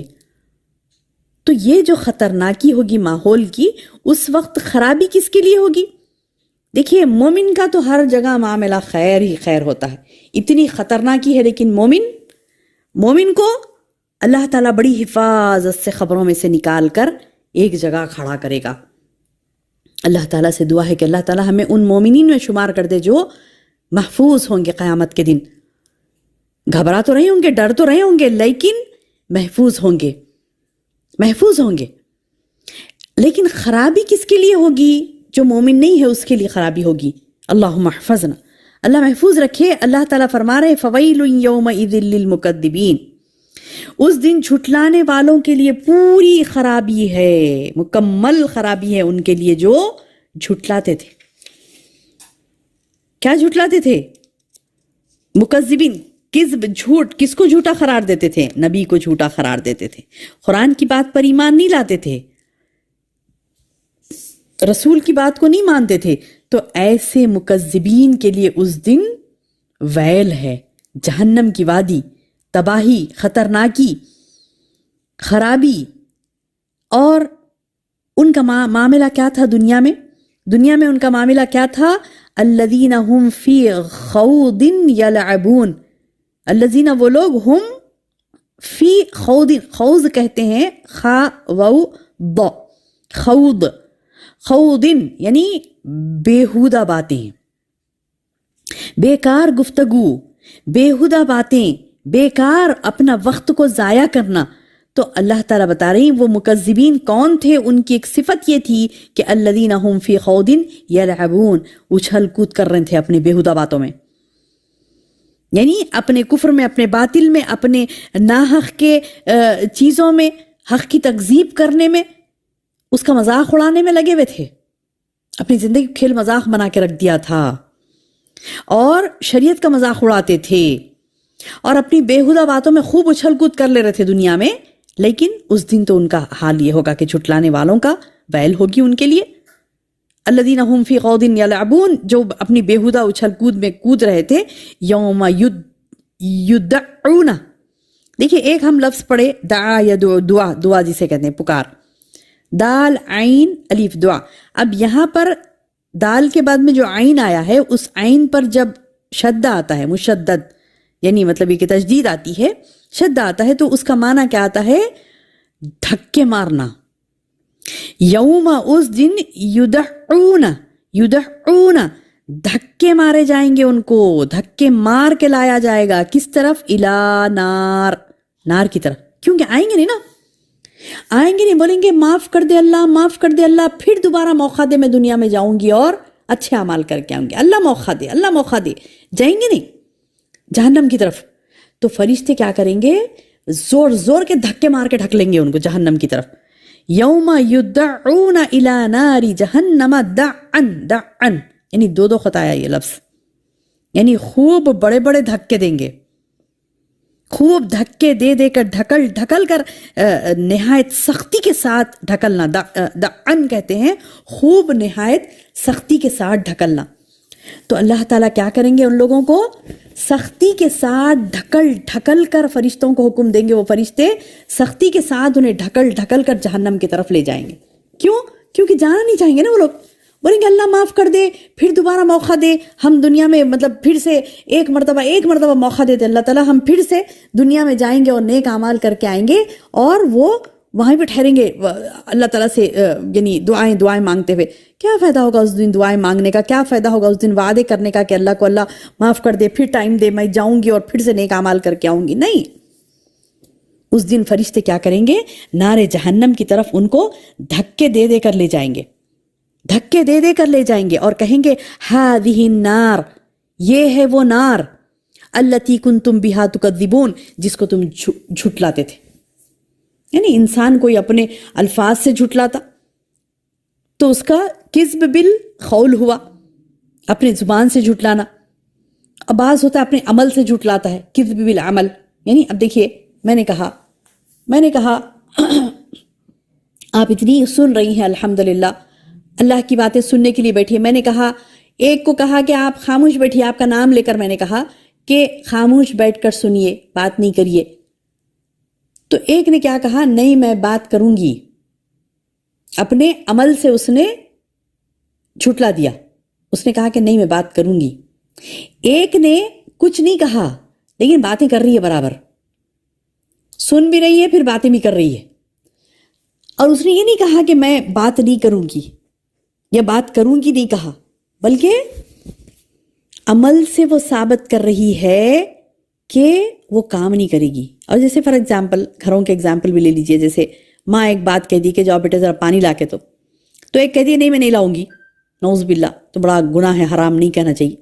Speaker 2: تو یہ جو خطرناکی ہوگی ماحول کی، اس وقت خرابی کس کے لیے ہوگی؟ دیکھیے مومن کا تو ہر جگہ معاملہ خیر ہی خیر ہوتا ہے، اتنی خطرناکی ہے، لیکن مومن کو اللہ تعالیٰ بڑی حفاظت سے خبروں میں سے نکال کر ایک جگہ کھڑا کرے گا. اللہ تعالیٰ سے دعا ہے کہ اللہ تعالیٰ ہمیں ان مومنین میں شمار کر دے جو محفوظ ہوں گے قیامت کے دن. گھبرا تو رہے ہوں گے، ڈر تو رہے ہوں گے، لیکن محفوظ ہوں گے. لیکن خرابی کس کے لیے ہوگی؟ جو مومن نہیں ہے اس کے لیے خرابی ہوگی. اللہم احفظنا، اللہ محفوظ رکھے. اللہ تعالیٰ فرما رہے فویل یومئذ للمکذبین، اس دن جھٹلانے والوں کے لیے پوری خرابی ہے، مکمل خرابی ہے ان کے لیے جو جھٹلاتے تھے. کیا جھٹلاتے تھے؟ مکذبین، کذب، جھوٹ. کس کو جھوٹا قرار دیتے تھے؟ نبی کو جھوٹا قرار دیتے تھے، قرآن کی بات پر ایمان نہیں لاتے تھے، رسول کی بات کو نہیں مانتے تھے. تو ایسے مکذبین کے لیے اس دن ویل ہے، جہنم کی وادی، تباہی، خطرناکی، خرابی. اور ان کا معاملہ کیا تھا دنیا میں ان کا معاملہ کیا تھا؟ الذین ہم فی خوض یلعبون، الذین وہ لوگ، ہم فی خوض، خوض کہتے ہیں خا و ض، خوض یعنی بیہودہ باتیں، بیکار گفتگو، بیہودہ باتیں، بیکار اپنا وقت کو ضائع کرنا. تو اللہ تعالیٰ بتا رہی ہیں وہ مکذبین کون تھے، ان کی ایک صفت یہ تھی کہ الذین ہم فی خوض یلعبون، اچھل کود کر رہے تھے اپنے بیہودہ باتوں میں، یعنی اپنے کفر میں، اپنے باطل میں، اپنے ناحق کے چیزوں میں، حق کی تکذیب کرنے میں، اس کا مذاق اڑانے میں لگے ہوئے تھے. اپنی زندگی کو کھیل مذاق بنا کے رکھ دیا تھا، اور شریعت کا مذاق اڑاتے تھے، اور اپنی بیہودہ باتوں میں خوب اچھل کود کر لے رہے تھے دنیا میں. لیکن اس دن تو ان کا حال یہ ہوگا کہ جھٹلانے والوں کا ویل ہوگی ان کے لیے. الذین هم فی خوض یلعبون، جو اپنی بیہودہ اچھل کود میں کود رہے تھے. یوم یدعون، دیکھیے ایک ہم لفظ پڑھے دعا یا دعا، دعا جسے کہتے ہیں پکار، دال عین الف دعا. اب یہاں پر دال کے بعد میں جو عین آیا ہے اس عین پر جب شدہ آتا ہے، مشدد یعنی مطلب یہ کہ تشدید آتی ہے، شدہ آتا ہے، تو اس کا معنی کیا آتا ہے؟ دھکے مارنا. یوم اس دن یدعون، یدعون دھکے مارے جائیں گے، ان کو دھکے مار کے لایا جائے گا. کس طرف؟ الا نار، نار کی طرف. کیونکہ آئیں گے نہیں نا، آئیں گے نہیں، بولیں گے معاف کر دے اللہ، معاف کر دے اللہ، پھر دوبارہ موقع دے، میں دنیا میں جاؤں گی اور اچھے اعمال کر کے آؤں گی، اللہ موقع دے، اللہ موقع دے. جائیں گے نہیں جہنم کی طرف. تو فرشتے کیا کریں گے؟ زور زور کے دھکے مار کے ڈھکلیں گے ان کو جہنم کی طرف. یوم یدعون الی نار جہنم دعن، دعن یعنی دو خط آیا یہ لفظ، یعنی خوب بڑے بڑے دھکے دیں گے، خوب دھکے دے دے کر، ڈھکل ڈھکل کر، نہایت سختی کے ساتھ ڈھکلنا. دعن کہتے ہیں خوب نہایت سختی کے ساتھ ڈھکلنا. تو اللہ تعالیٰ کیا کریں گے؟ ان لوگوں کو سختی کے ساتھ ڈھکل ڈھکل کر، فرشتوں کو حکم دیں گے، وہ فرشتے سختی کے ساتھ انہیں ڈھکل ڈھکل کر جہنم کی طرف لے جائیں گے. کیوں؟ کیونکہ جانا نہیں چاہیں گے نا وہ لوگ. بولیں گے اللہ معاف کر دے، پھر دوبارہ موقع دے، ہم دنیا میں مطلب پھر سے ایک مرتبہ موقع دیتے اللہ تعالیٰ، ہم پھر سے دنیا میں جائیں گے اور نیک اعمال کر کے آئیں گے، اور وہ وہیں پہ ٹھہریں گے اللہ تعالیٰ سے یعنی دعائیں مانگتے ہوئے. کیا فائدہ ہوگا اس دن دعائیں مانگنے کا؟ کیا فائدہ ہوگا اس دن وعدے کرنے کا کہ اللہ کو اللہ معاف کر دے، پھر ٹائم دے، میں جاؤں گی اور پھر سے نیک اعمال کر کے آؤں گی؟ نہیں. اس دن فرشتے کیا کریں گے؟ نار جہنم کی طرف ان کو دھکے دے دے کر لے جائیں گے، دھکے دے دے کر لے جائیں گے، اور کہیں گے ہذہ النار، یہ ہے وہ نار، التی کنتم بہا تکذبون، جس کو تم جھٹلاتے تھے. یعنی انسان کوئی اپنے الفاظ سے جھٹلاتا تو اس کا کذب بالقول ہوا، اپنے زبان سے جھٹلانا. اب بعض ہوتا ہے اپنے عمل سے جھٹلاتا ہے، کذب بالعمل. یعنی اب دیکھیے میں نے کہا آپ اتنی سن رہی ہیں الحمدللہ، اللہ کی باتیں سننے کے لیے بیٹھی. میں نے کہا، ایک کو کہا کہ آپ خاموش بیٹھیے، آپ کا نام لے کر میں نے کہا کہ خاموش بیٹھ کر سنیے، بات نہیں کریے. تو ایک نے کیا کہا؟ نہیں میں بات کروں گی. اپنے عمل سے اس نے جھٹلا دیا، اس نے کہا کہ نہیں میں بات کروں گی. ایک نے کچھ نہیں کہا لیکن باتیں کر رہی ہے، برابر سن بھی رہی ہے پھر باتیں بھی کر رہی ہے، اور اس نے یہ نہیں کہا کہ میں بات نہیں کروں گی یا بات کروں گی نہیں کہا، بلکہ عمل سے وہ ثابت کر رہی ہے کہ وہ کام نہیں کرے گی. اور جیسے فار ایگزامپل گھروں کے ایگزامپل بھی لے لیجئے، جیسے ماں ایک بات کہہ دی کہ جاؤ بیٹے ذرا پانی لا کے، تو ایک کہہ دی نہیں میں نہیں لاؤں گی، نعوذ باللہ، تو بڑا گناہ ہے، حرام نہیں کہنا چاہیے.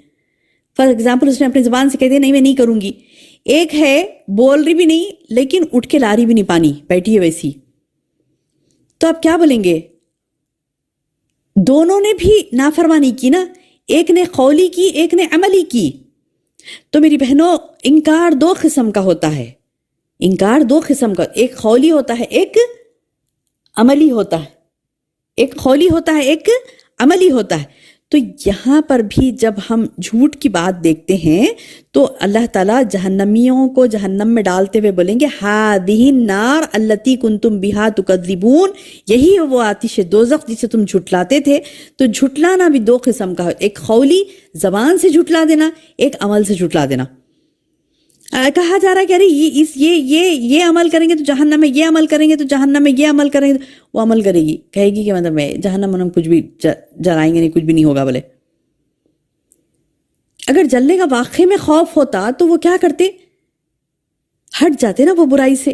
Speaker 2: فار ایگزامپل اس نے اپنی زبان سے کہہ دیا نہیں میں نہیں کروں گی. ایک ہے بول رہی بھی نہیں لیکن اٹھ کے لا رہی بھی نہیں پانی، بیٹھی ہے ویسی. تو آپ کیا بولیں گے؟ دونوں نے بھی نافرمانی کی نا، ایک نے قولی کی ایک نے عملی کی. تو میری بہنوں انکار دو قسم کا ہوتا ہے، انکار دو قسم کا، ایک قولی ہوتا ہے ایک عملی ہوتا ہے، ایک قولی ہوتا ہے ایک عملی ہوتا ہے. تو یہاں پر بھی جب ہم جھوٹ کی بات دیکھتے ہیں تو اللہ تعالیٰ جہنمیوں کو جہنم میں ڈالتے ہوئے بولیں گے ہذہ النار التی کنتم بہا تکذبون، یہی وہ آتش دوزخ جسے تم جھٹلاتے تھے. تو جھٹلانا بھی دو قسم کا ہے، ایک قولی زبان سے جھٹلا دینا، ایک عمل سے جھٹلا دینا. کہا جا رہا ہے کہ ارے یہ عمل کریں گے تو جہنم میں، یہ عمل کریں گے تو جہنم میں، یہ عمل کریں گے تو وہ عمل کرے گی، کہے گی کہ مطلب میں جہنم میں کچھ بھی جلائیں گے نہیں، کچھ بھی نہیں ہوگا. بولے اگر جلنے کا واقعے میں خوف ہوتا تو وہ کیا کرتے؟ ہٹ جاتے نا وہ برائی سے.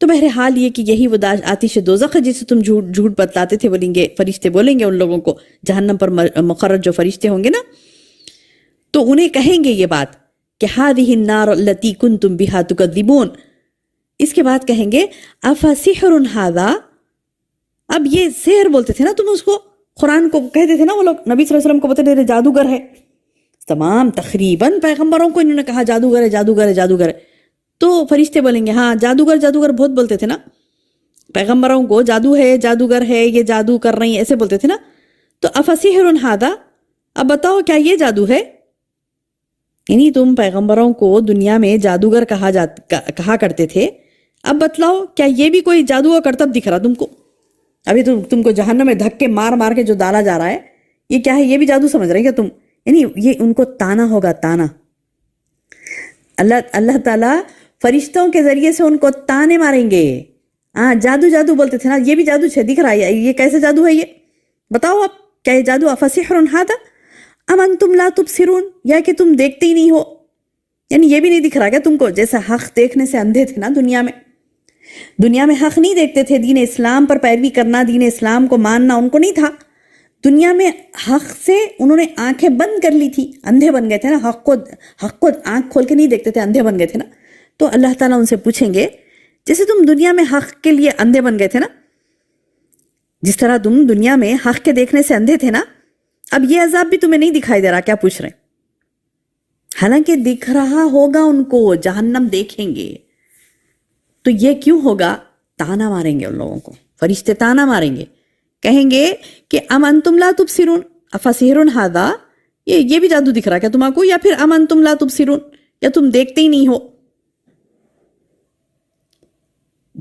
Speaker 2: تو بہرحال یہ کہ یہی وہ آتش دوزخ ہے جسے تم جھوٹ بتلاتے تھے. بولیں گے فرشتے، بولیں گے ان لوگوں کو، جہنم پر مقرر جو فرشتے ہوں گے نا، تو انہیں کہیں گے یہ بات کہ ہذہ النار التی کنتم بہا تکذبون. اس کے بعد کہیں گے افسحر ھذا، اب یہ سحر بولتے تھے نا تم اس کو، قرآن کو کہتے تھے نا وہ لوگ، نبی صلی اللہ علیہ وسلم کو بولتے تھے جادوگر ہے. تمام تقریباً پیغمبروں کو انہوں نے کہا جادوگر ہے جادوگر ہے جادوگر ہے. تو فرشتے بولیں گے ہاں جادوگر جادوگر بہت بولتے تھے نا پیغمبروں کو، جادو ہے جادوگر ہے، یہ جادو کر رہی ہیں، ایسے بولتے تھے نا. تو افسحر ھذا، اب بتاؤ کیا یہ جادو ہے؟ یعنی تم پیغمبروں کو دنیا میں جادوگر کہا کرتے تھے، اب بتلاؤ کیا یہ بھی کوئی جادو کا کرتب دکھ رہا تم کو؟ ابھی تو تم کو جہنم میں دھکے مار مار کے جو ڈالا جا رہا ہے یہ کیا ہے؟ یہ بھی جادو سمجھ رہے ہیں کیا تم؟ یعنی یہ ان کو تانا ہوگا، تانا. اللہ تعالیٰ فرشتوں کے ذریعے سے ان کو تانے ماریں گے. ہاں جادو جادو بولتے تھے نا، یہ بھی جادو دکھ رہا ہے. یہ کیسے جادو ہے؟ یہ بتاؤ آپ، کیا یہ جادو افسحر ھذا ام انتم لا تبصرون، یا کہ تم دیکھتے ہی نہیں ہو؟ یعنی یہ بھی نہیں دکھ رہا کیا تم کو؟ جیسا حق دیکھنے سے اندھے تھے نا دنیا میں حق نہیں دیکھتے تھے، دین اسلام پر پیروی کرنا، دین اسلام کو ماننا ان کو نہیں تھا. دنیا میں حق سے انہوں نے آنکھیں بند کر لی تھی، اندھے بن گئے تھے نا، حق کو آنکھ کھول کے نہیں دیکھتے تھے، اندھے بن گئے تھے نا. تو اللہ تعالیٰ ان سے پوچھیں گے جیسے تم دنیا میں حق کے لیے اندھے بن گئے تھے نا، جس طرح تم دنیا میں حق کے دیکھنے سے اندھے تھے نا، اب یہ عذاب بھی تمہیں نہیں دکھائی دے رہا، کیا پوچھ رہے ہیں؟ حالانکہ دکھ رہا ہوگا ان کو، جہنم دیکھیں گے. تو یہ کیوں ہوگا؟ تانا ماریں گے ان لوگوں کو، فرشتے تانا ماریں گے، کہیں گے کہ ام انتم لا تبصرون افسحر ھذا، یہ بھی جادو دکھ رہا کیا تم کو؟ یا پھر ام انتم لا تبصرون، یا تم دیکھتے ہی نہیں ہو؟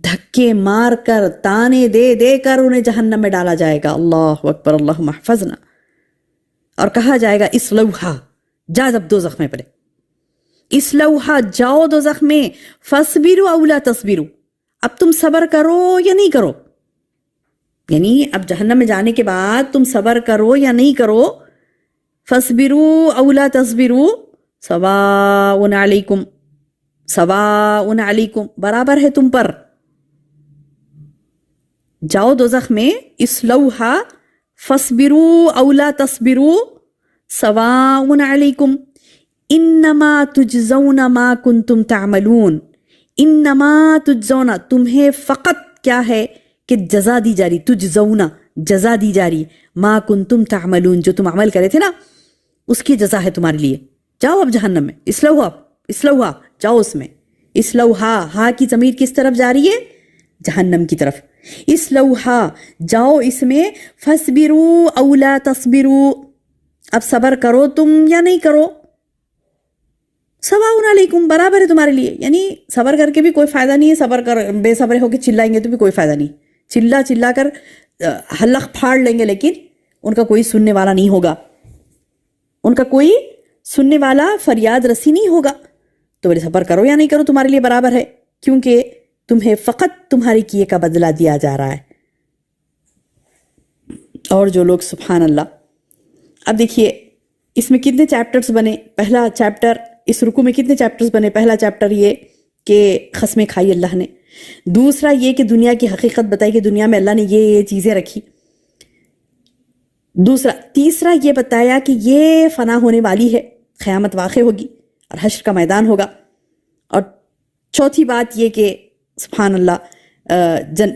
Speaker 2: دھکے مار کر، تانے دے دے کر انہیں جہنم میں ڈالا جائے گا. اللہ اکبر، اللہم احفظنا. اور کہا جائے گا اسلوہا، جا جب دوزخ میں پڑے، اسلوہا جاؤ دوزخ میں، فاصبروا او لا تصبروا، اب تم صبر کرو یا نہیں کرو. یعنی اب جہنم میں جانے کے بعد تم صبر کرو یا نہیں کرو. فاصبروا او لا تصبروا سواء علیکم، سواء علیکم، برابر ہے تم پر. جاؤ دوزخ میں، اسلوہا فاصبروا او لا تصبروا سواء علیکم انما تجزون ما کنتم تعملون. انما تجزون، تمہیں فقط کیا ہے کہ جزا دی جا رہی، تجزون جزا دی جا رہی، ما کنتم تعملون، جو تم عمل کرے تھے نا اس کی جزا ہے تمہارے لیے. جاؤ اب جہنم میں، اسلوہا جاؤ اس میں. اسلوہا، ہا کی ضمیر کس طرف جا رہی ہے؟ جہنم کی طرف. اسلوہا جاؤ اس میں، فاصبروا او لا تصبروا، اب صبر کرو تم یا نہیں کرو. سواء علیکم، برابر ہے تمہارے لیے. یعنی صبر کر کے بھی کوئی فائدہ نہیں ہے، صبر کر بے صبر ہو کے چلائیں گے تو بھی کوئی فائدہ نہیں. چلا کر حلق پھاڑ لیں گے لیکن ان کا کوئی سننے والا نہیں ہوگا، ان کا کوئی سننے والا فریاد رسی نہیں ہوگا. تو بولے صبر کرو یا نہیں کرو تمہارے لیے برابر ہے، کیونکہ تمہیں فقط تمہاری کیے کا بدلہ دیا جا رہا ہے. اور جو لوگ سبحان اللہ، اب دیکھیے اس میں کتنے چیپٹرز بنے. پہلا چیپٹر، اس رکوع میں کتنے چیپٹرز بنے؟ پہلا چیپٹر یہ کہ قسمیں کھائی اللہ نے، دوسرا یہ کہ دنیا کی حقیقت بتائی کہ دنیا میں اللہ نے یہ چیزیں رکھی، دوسرا، تیسرا یہ بتایا کہ یہ فنا ہونے والی ہے، قیامت واقع ہوگی اور حشر کا میدان ہوگا. اور چوتھی بات یہ کہ سبحان اللہ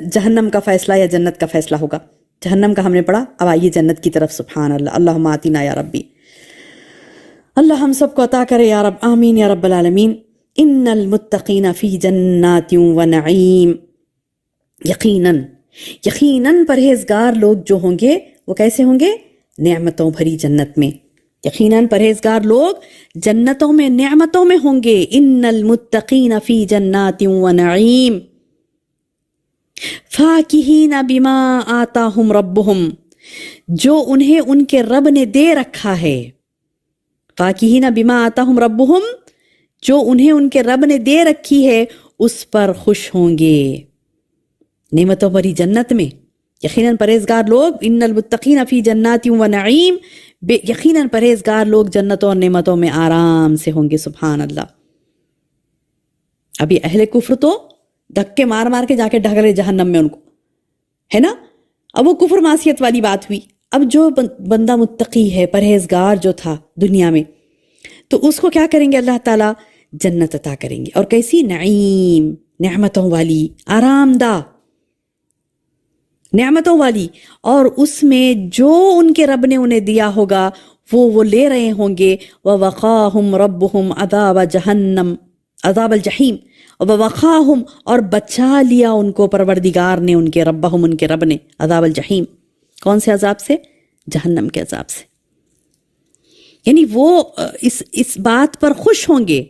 Speaker 2: جہنم کا فیصلہ یا جنت کا فیصلہ ہوگا. جہنم کا ہم نے پڑھا، اب آئیے جنت کی طرف. سبحان اللہ، اللہم آتنا یا ربی، اللہ ہم سب کو عطا کرے یا رب، آمین یا رب العالمین. ان المتقین فی جنات و نعیم، یقیناً پرہیزگار لوگ جو ہوں گے وہ کیسے ہوں گے؟ نعمتوں بھری جنت میں. یقیناً پرہیزگار لوگ جنتوں میں، نعمتوں میں ہوں گے. ان المتقین فی جنات و نعیم فاکہین بما آتاہم ربہم، جو انہیں ان کے رب نے دے رکھا ہے. فاکہین بما آتاہم ربہم، جو انہیں ان کے رب نے دے رکھی ہے اس پر خوش ہوں گے. نعمتوں بھری جنت میں یقیناً پرہیزگار لوگ، ان المتقین فی جنات و نعیم، یقیناً پرہیزگار لوگ جنتوں اور نعمتوں میں آرام سے ہوں گے. سبحان اللہ. ابھی اہل کفر تو دھکے مار مار کے جا کے ڈھگلے جہنم میں ان کو، ہے نا. اب وہ کفر معصیت والی بات ہوئی. اب جو بندہ متقی ہے، پرہیزگار جو تھا دنیا میں، تو اس کو کیا کریں گے؟ اللہ تعالیٰ جنت عطا کریں گے. اور کیسی؟ نعیم، نعمتوں والی، آرام دہ نعمتوں والی. اور اس میں جو ان کے رب نے انہیں دیا ہوگا وہ لے رہے ہوں گے. وَوَقَاهُمْ رَبُّهُمْ عَذَابَ جَهَنَّمَ، عذاب الجحیم. وَوَقَاهُمْ، اور بچا لیا ان کو پروردگار نے، ان کے ربہم، ان کے رب نے، عذاب الجحیم. کون سے عذاب سے؟ جہنم کے عذاب سے. یعنی وہ اس بات پر خوش ہوں گے،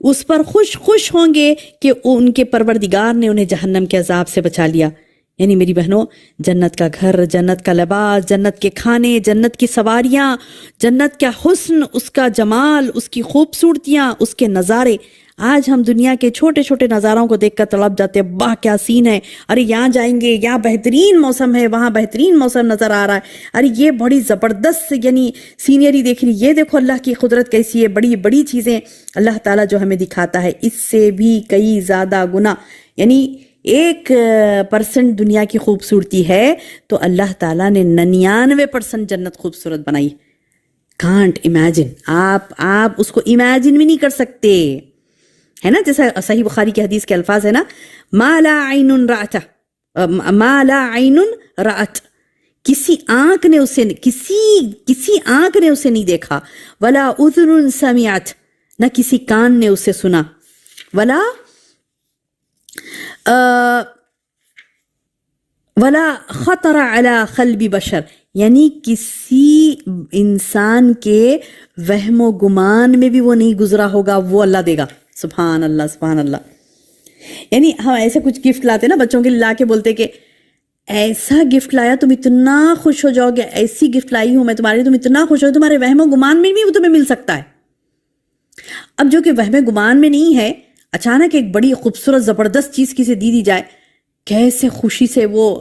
Speaker 2: اس پر خوش ہوں گے کہ ان کے پروردگار نے انہیں جہنم کے عذاب سے بچا لیا. یعنی میری بہنوں، جنت کا گھر، جنت کا لباس، جنت کے کھانے، جنت کی سواریاں، جنت کا حسن، اس کا جمال، اس کی خوبصورتیاں، اس کے نظارے. آج ہم دنیا کے چھوٹے چھوٹے نظاروں کو دیکھ کر تڑپ جاتے ہیں، واہ کیا سین ہے، ارے یہاں جائیں گے، یہاں بہترین موسم ہے، وہاں بہترین موسم نظر آ رہا ہے، ارے یہ بڑی زبردست یعنی سینری دیکھ رہی، یہ دیکھو اللہ کی قدرت کیسی ہے، بڑی بڑی چیزیں اللہ تعالیٰ جو ہمیں دکھاتا ہے، اس سے بھی کئی زیادہ گنا. یعنی 1% دنیا کی خوبصورتی ہے تو اللہ تعالیٰ نے 99% جنت خوبصورت بنائی. کانٹ امیجن، آپ اس کو امیجن بھی نہیں کر سکتے، ہے نا. جیسا صحیح بخاری کی حدیث کے الفاظ ہے نا، ما لا عین رأت، ما لا عین رأت، کسی آنکھ نے اسے نہیں دیکھا، ولا اذن سمعت، نہ کسی کان نے اسے سنا، ولا خطر علی قلب بشر، یعنی کسی انسان کے وہم و گمان میں بھی وہ نہیں گزرا ہوگا، وہ اللہ دے گا. سبحان اللہ سبحان اللہ. یعنی ہم ایسے کچھ گفٹ لاتے نا بچوں کے لیے، لا کے بولتے کہ ایسا گفٹ لایا تم اتنا خوش ہو جاؤ گے، ایسی گفٹ لائی ہوں میں تمہارے، تم اتنا خوش ہو، تمہارے وہم و گمان میں بھی وہ تمہیں مل سکتا ہے. اب جو کہ وہم گمان میں نہیں ہے، اچانک ایک بڑی خوبصورت زبردست چیز کسی دی جائے، کیسے خوشی سے وہ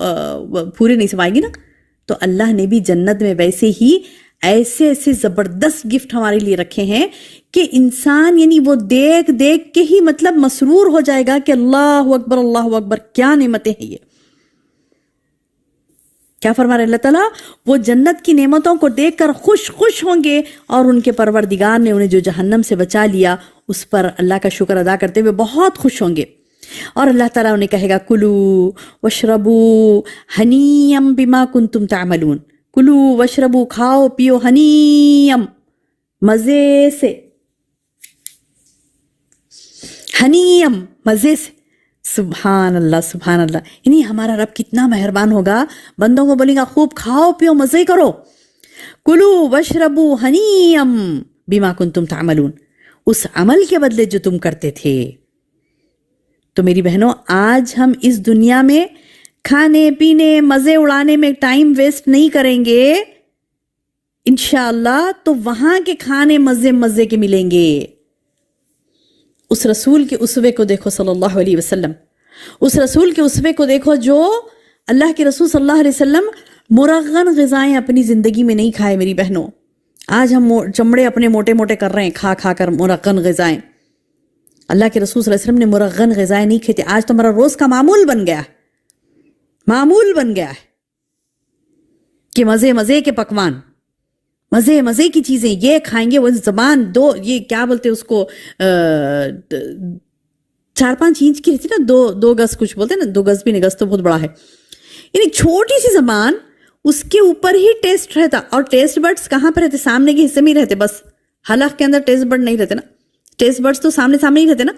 Speaker 2: پورے نہیں سمائے گی نا. تو اللہ نے بھی جنت میں ویسے ہی ایسے زبردست گفٹ ہمارے لیے رکھے ہیں کہ انسان یعنی وہ دیکھ کے ہی مطلب مسرور ہو جائے گا کہ اللہ اکبر، کیا نعمتیں ہیں یہ. کیا فرما رہے اللہ تعالیٰ، وہ جنت کی نعمتوں کو دیکھ کر خوش ہوں گے، اور ان کے پروردگار نے انہیں جو جہنم سے بچا لیا اس پر اللہ کا شکر ادا کرتے ہوئے بہت خوش ہوں گے. اور اللہ تعالیٰ انہیں کہے گا کلو وشربو ہنیم بما کنتم تعملون، کلو وشربو، کھاؤ پیو، ہنیم مزے سے، ہنیم مزے سے. سبحان اللہ سبحان اللہ. یعنی ہمارا رب کتنا مہربان ہوگا، بندوں کو بولے گا خوب کھاؤ پیو مزے کرو، کلو وشربو ہنیم بما کنتم تعملون، اس عمل کے بدلے جو تم کرتے تھے. تو میری بہنوں، آج ہم اس دنیا میں کھانے پینے مزے اڑانے میں ٹائم ویسٹ نہیں کریں گے انشاءاللہ، تو وہاں کے کھانے مزے کے ملیں گے. اس رسول کے اسوے کو دیکھو صلی اللہ علیہ وسلم، اس رسول کے اسوے کو دیکھو جو اللہ کے رسول صلی اللہ علیہ وسلم مرغن غذائیں اپنی زندگی میں نہیں کھائے. میری بہنوں، آج ہم چمڑے اپنے موٹے کر رہے ہیں کھا کر مرغن غذائیں. اللہ کے رسول صلی اللہ علیہ وسلم نے مرغن غذائیں نہیں کھاتے. آج تو ہمارا روز کا معمول بن گیا ہے کہ مزے کے پکوان، مزے کی چیزیں، یہ کھائیں گے، وہ زبان دو، یہ کیا بولتے اس کو، 4-5 انچ کی رہتی نا، دو گز کچھ بولتے نا، 2 گز بھی نہیں، گز تو بہت بڑا ہے. یعنی چھوٹی سی زبان، اس کے اوپر ہی ٹیسٹ رہتا. اور ٹیسٹ برڈز کہاں پہ رہتے؟ سامنے کے حصے میں ہی رہتے، بس حلق کے اندر ٹیسٹ برڈ نہیں رہتے نا، ٹیسٹ برڈز تو سامنے ہی رہتے نا.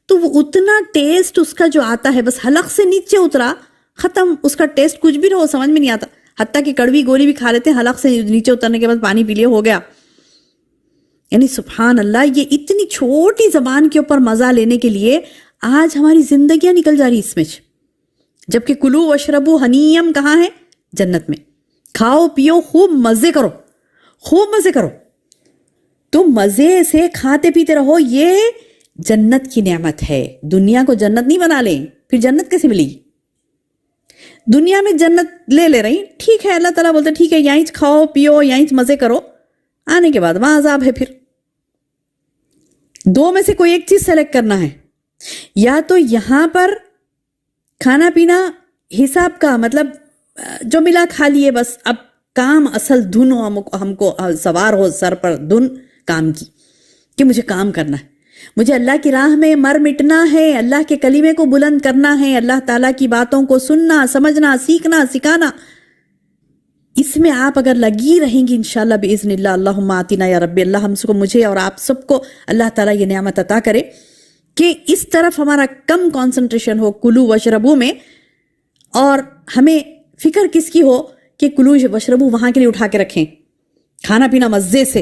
Speaker 2: تو وہ اتنا ٹیسٹ اس کا جو آتا ہے، بس حلق سے نیچے اترا ختم، اس کا ٹیسٹ کچھ بھی نہ ہو سمجھ میں نہیں آتا. حتیٰ کہ کڑوی گولی بھی کھا لیتے ہیں، حلق سے نیچے اترنے کے بعد پانی پی لیے ہو گیا. یعنی سبحان اللہ، یہ اتنی چھوٹی زبان کے اوپر مزہ لینے کے لیے آج ہماری زندگیاں نکل جا رہی اس میں. جبکہ کلو وشربو ہنیم کہاں ہے؟ جنت میں. کھاؤ پیو، خوب مزے کرو. تم مزے سے کھاتے پیتے رہو، یہ جنت کی نعمت ہے. دنیا کو جنت نہیں بنا لیں، پھر جنت کیسے ملے گی؟ دنیا میں جنت لے رہی، ٹھیک ہے، اللہ تعالیٰ بولتے ٹھیک ہے، یہیں کھاؤ پیو، یہیں مزے کرو، آنے کے بعد وہاں عذاب ہے. پھر 2 میں سے کوئی ایک چیز سلیکٹ کرنا ہے، یا تو یہاں پر کھانا پینا حساب کا، مطلب جو ملا کھا لیے بس. اب کام اصل دھن ہو، ہم کو سوار ہو سر پر دھن کام کی، کہ مجھے کام کرنا ہے، مجھے اللہ کی راہ میں مر مٹنا ہے، اللہ کے کلمے کو بلند کرنا ہے، اللہ تعالیٰ کی باتوں کو سننا، سمجھنا، سیکھنا، سکھانا. اس میں آپ اگر لگی رہیں گی انشاءاللہ باذن اللہ، اللہم آتنا یا رب، اللہ مجھے اور آپ سب کو اللہ تعالیٰ یہ نعمت عطا کرے کہ اس طرف ہمارا کم کنسنٹریشن ہو کلو وشربو میں، اور ہمیں فکر کس کی ہو کہ کلو وشربو وہاں کے لیے اٹھا کے رکھیں، کھانا پینا مزے سے،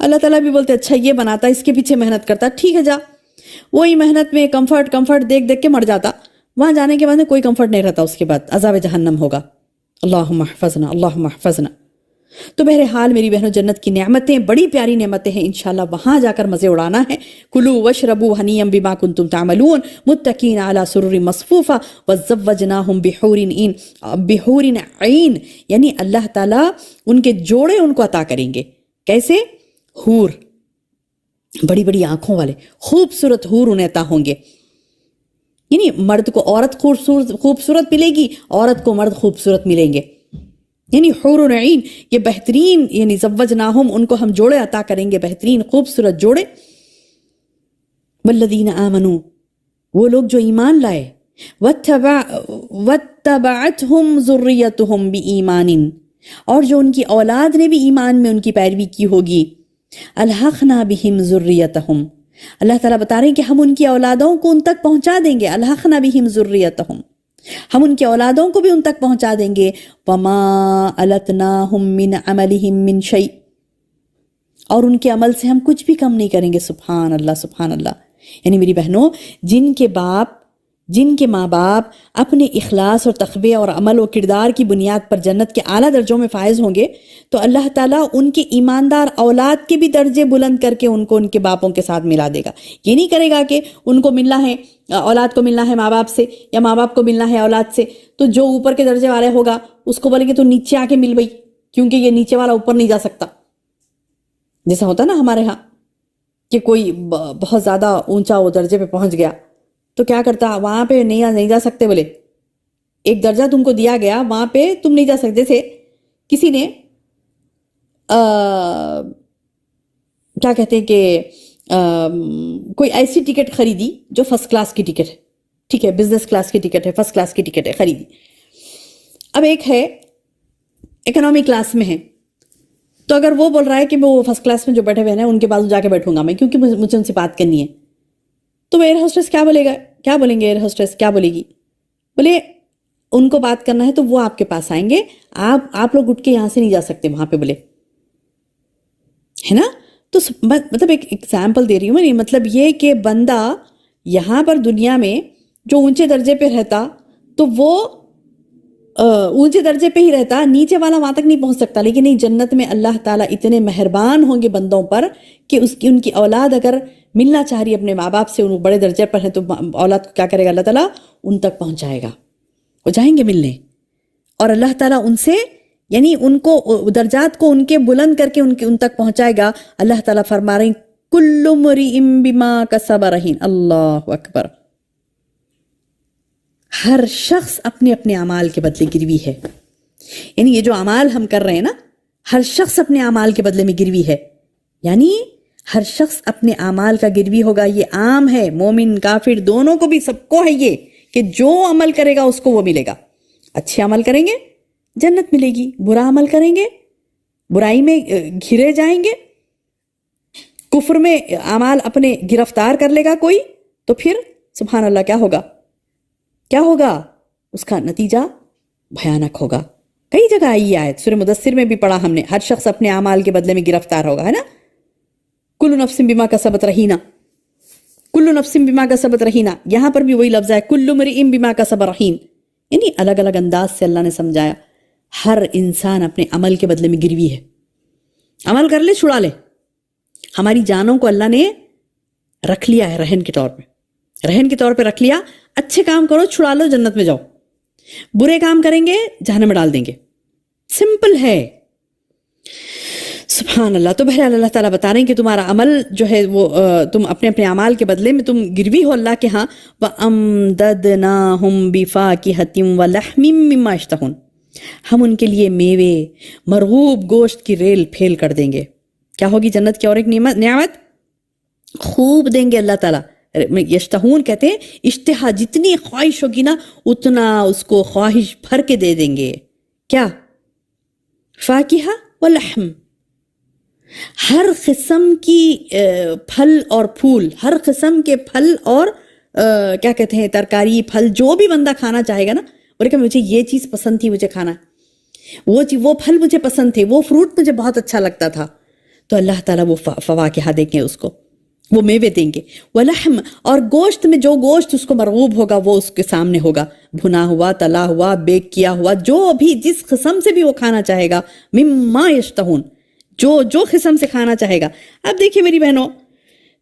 Speaker 2: اللہ تعالیٰ بھی بولتے اچھا یہ بناتا، اس کے پیچھے محنت کرتا، ٹھیک ہے جا. وہی محنت میں کمفرٹ دیکھ دیکھ کے مر جاتا. وہاں جانے کے بعد میں کوئی کمفرٹ نہیں رہتا، اس کے بعد عذاب جہنم ہوگا. اللہم احفظنا اللہم احفظنا. تو بہرحال میری بہنوں، جنت کی نعمتیں بڑی پیاری نعمتیں ہیں، انشاءاللہ وہاں جا کر مزے اڑانا ہے. کلوا واشربوا ہنیئا بما کنتم تعملون متکئین علی سرر مصفوفہ وزوجناہم بحور عین. یعنی اللہ تعالیٰ ان کے جوڑے ان کو عطا کریں گے. کیسے؟ حور، بڑی بڑی آنکھوں والے خوبصورت حور انہیں عطا ہوں گے. یعنی مرد کو عورت خوبصورت ملے گی، عورت کو مرد خوبصورت ملیں گے. یعنی حور عین، یہ بہترین، یعنی زوجناہم، ان کو ہم جوڑے عطا کریں گے، بہترین خوبصورت جوڑے. والذین آمنوا، وہ لوگ جو ایمان لائے، واتبعتہم ذریتہم بایمان، اور جو ان کی اولاد نے بھی ایمان میں ان کی پیروی کی ہوگی. الحقنا بہم ذریتہم، اللہ تعالیٰ بتا رہے ہیں کہ ہم ان کی اولادوں کو ان تک پہنچا دیں گے. الحقنا بہم ذریتہم، ہم ان کی اولادوں کو بھی ان تک پہنچا دیں گے. وما التناہم من عملہم من شیء، اور ان کے عمل سے ہم کچھ بھی کم نہیں کریں گے. سبحان اللہ سبحان اللہ. یعنی میری بہنوں، جن کے ماں باپ اپنے اخلاص اور تقوی اور عمل و کردار کی بنیاد پر جنت کے اعلیٰ درجوں میں فائز ہوں گے، تو اللہ تعالیٰ ان کے ایماندار اولاد کے بھی درجے بلند کر کے ان کو ان کے باپوں کے ساتھ ملا دے گا. یہ نہیں کرے گا کہ ان کو ملنا ہے، اولاد کو ملنا ہے ماں باپ سے، یا ماں باپ کو ملنا ہے اولاد سے، تو جو اوپر کے درجے والے ہوگا اس کو بولیں گے تو نیچے آ کے مل بھئی، کیونکہ یہ نیچے والا اوپر نہیں جا سکتا. جیسا ہوتا نا ہمارے ہاں کہ کوئی بہت زیادہ اونچا وہ درجے پہ پہنچ گیا تو کیا کرتا، وہاں پہ نہیں جا سکتے، بولے ایک درجہ تم کو دیا گیا، وہاں پہ تم نہیں جا سکتے تھے. کسی نے کیا کہتے ہیں کہ کوئی ایسی ٹکٹ خریدی جو فرسٹ کلاس کی ٹکٹ ہے، ٹھیک ہے، بزنس کلاس کی ٹکٹ ہے، فرسٹ کلاس کی ٹکٹ ہے، خریدی. اب ایک ہے اکنامی کلاس میں ہے، تو اگر وہ بول رہا ہے کہ وہ فرسٹ کلاس میں جو بیٹھے ہوئے ہیں ان کے بازو جا کے بیٹھوں گا میں، کیونکہ مجھے ان سے بات کرنی ہے، تو ایئر ہوسٹس کیا بولے گا، کیا بولیں گے ایئر ہوسٹس، کیا بولے گی، بولے ان کو بات کرنا ہے تو وہ آپ کے پاس آئیں گے، آپ لوگ اٹھ کے یہاں سے نہیں جا سکتے وہاں پہ، بولے ہے نا. تو مطلب ایک ایگزامپل دے رہی ہوں میں، مطلب یہ کہ بندہ یہاں پر دنیا میں جو اونچے درجے پہ رہتا تو وہ اونچے درجے پہ ہی رہتا، نیچے والا وہاں تک نہیں پہنچ سکتا. لیکن نہیں، جنت میں اللہ تعالیٰ اتنے مہربان ہوں گے بندوں پر کہ ان کی اولاد اگر ملنا چاہ رہی اپنے ماں باپ سے، ان بڑے درجے پر ہیں، تو اولاد کو کیا کرے گا اللہ تعالیٰ، ان تک پہنچائے گا، وہ جائیں گے ملنے. اور اللہ تعالیٰ ان سے، یعنی ان کو درجات کو ان کے بلند کر کے ان تک پہنچائے گا. اللہ تعالیٰ فرما رہے ہیں کل امرئ بما کسب رہین. اللہ اکبر. ہر شخص اپنے اپنے اعمال کے بدلے گروی ہے. یعنی یہ جو اعمال ہم کر رہے ہیں نا، ہر شخص اپنے اعمال کے بدلے میں گروی ہے. یعنی ہر شخص اپنے اعمال کا گروی ہوگا. یہ عام ہے، مومن کافر دونوں کو بھی، سب کو ہے یہ کہ جو عمل کرے گا اس کو وہ ملے گا. اچھے عمل کریں گے جنت ملے گی، برا عمل کریں گے برائی میں گھرے جائیں گے. کفر میں اعمال اپنے گرفتار کر لے گا کوئی، تو پھر سبحان اللہ کیا ہوگا، کیا ہوگا، اس کا نتیجہ بھیانک ہوگا. کئی جگہ آئی ہے آیت، سورہ مدثر میں بھی پڑھا ہم نے، ہر شخص اپنے اعمال کے بدلے میں گرفتار ہوگا، ہے نا. کل نفس بما کسبت رہینہ، کل نفس بما کسبت رہینہ، یہاں پر بھی وہی لفظ ہے کل امرئ بما کسب رہین. یعنی الگ الگ انداز سے اللہ نے سمجھایا ہر انسان اپنے عمل کے بدلے میں گروی ہے. عمل کر لے چھڑا لے. ہماری جانوں کو اللہ نے رکھ لیا ہے رہن کے طور پہ، رہن کے طور پہ رکھ لیا. اچھے کام کرو چھڑا لو، جنت میں جاؤ. برے کام کریں گے جہنم میں ڈال دیں گے. سمپل ہے. سبحان اللہ. تو بہرحال اللہ تعالیٰ بتا رہے ہیں کہ تمہارا عمل جو ہے وہ تم اپنے اپنے اعمال کے بدلے میں تم گروی ہو اللہ کے ہاں. وَأَمْدَدْنَاهُمْ بِفَاكِهَةٍ وَلَحْمٍ مِّمَّا يَشْتَهُونَ، ہم ان کے لیے میوے، مرغوب گوشت کی ریل پھیل کر دیں گے. کیا ہوگی جنت کی اور ایک نعمت، خوب دیں گے اللہ تعالیٰ. یشتہون کہتے ہیں اشتہا، جتنی خواہش ہوگی نا اتنا اس کو خواہش بھر کے دے دیں گے. کیا؟ فاکہہ ولحم، ہر قسم کی پھل اور پھول، ہر قسم کے پھل اور کیا کہتے ہیں ترکاری، پھل جو بھی بندہ کھانا چاہے گا نا، بولے کہ مجھے یہ چیز پسند تھی مجھے کھانا، وہ پھل مجھے پسند تھے، وہ فروٹ مجھے بہت اچھا لگتا تھا، تو اللہ تعالیٰ وہ فواکہ دیں گے اس کو، وہ میوے دیں گے، ولحم، اور گوشت میں جو گوشت اس کو مرغوب ہوگا وہ اس کے سامنے ہوگا، بھنا ہوا، تلا ہوا، بیک کیا ہوا، جو بھی جس قسم سے بھی وہ کھانا چاہے گا، مما یشتہون، جو قسم سے کھانا چاہے گا۔ اب دیکھیے میری بہنوں،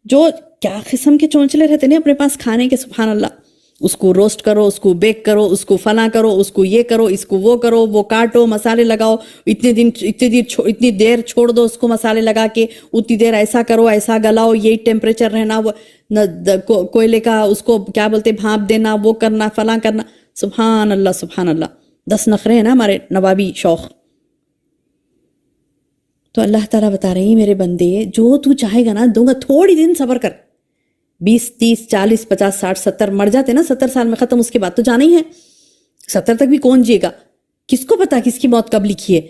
Speaker 2: جو کیا قسم کے چونچلے رہتے ہیں اپنے پاس کھانے کے، سبحان اللہ، اس کو روسٹ کرو، اس کو بیک کرو، اس کو فلاں کرو، اس کو یہ کرو، اس کو وہ کرو، وہ کاٹو، مسالے لگاؤ، اتنی دیر چھوڑ دو اس کو مسالے لگا کے، اتنی دیر ایسا کرو، ایسا گلاؤ، یہی ٹیمپریچر رہنا، وہ کوئلے کا اس کو کیا بولتے بھانپ دینا، وہ کرنا، فلاں کرنا، سبحان اللہ سبحان اللہ، 10 نخرے ہیں نا ہمارے نوابی شوق۔ تو اللہ تعالیٰ بتا رہے ہیں میرے بندے، جو تو چاہے گا نا دوں گا، تھوڑی دن صبر کر، 20 30 40 50 60 70 مر جاتے نا، 70 سال میں ختم، اس کے بعد تو جانا ہی ہے، 70 تک بھی کون جیے گا، کس کو پتا کس کی موت کب لکھی ہے،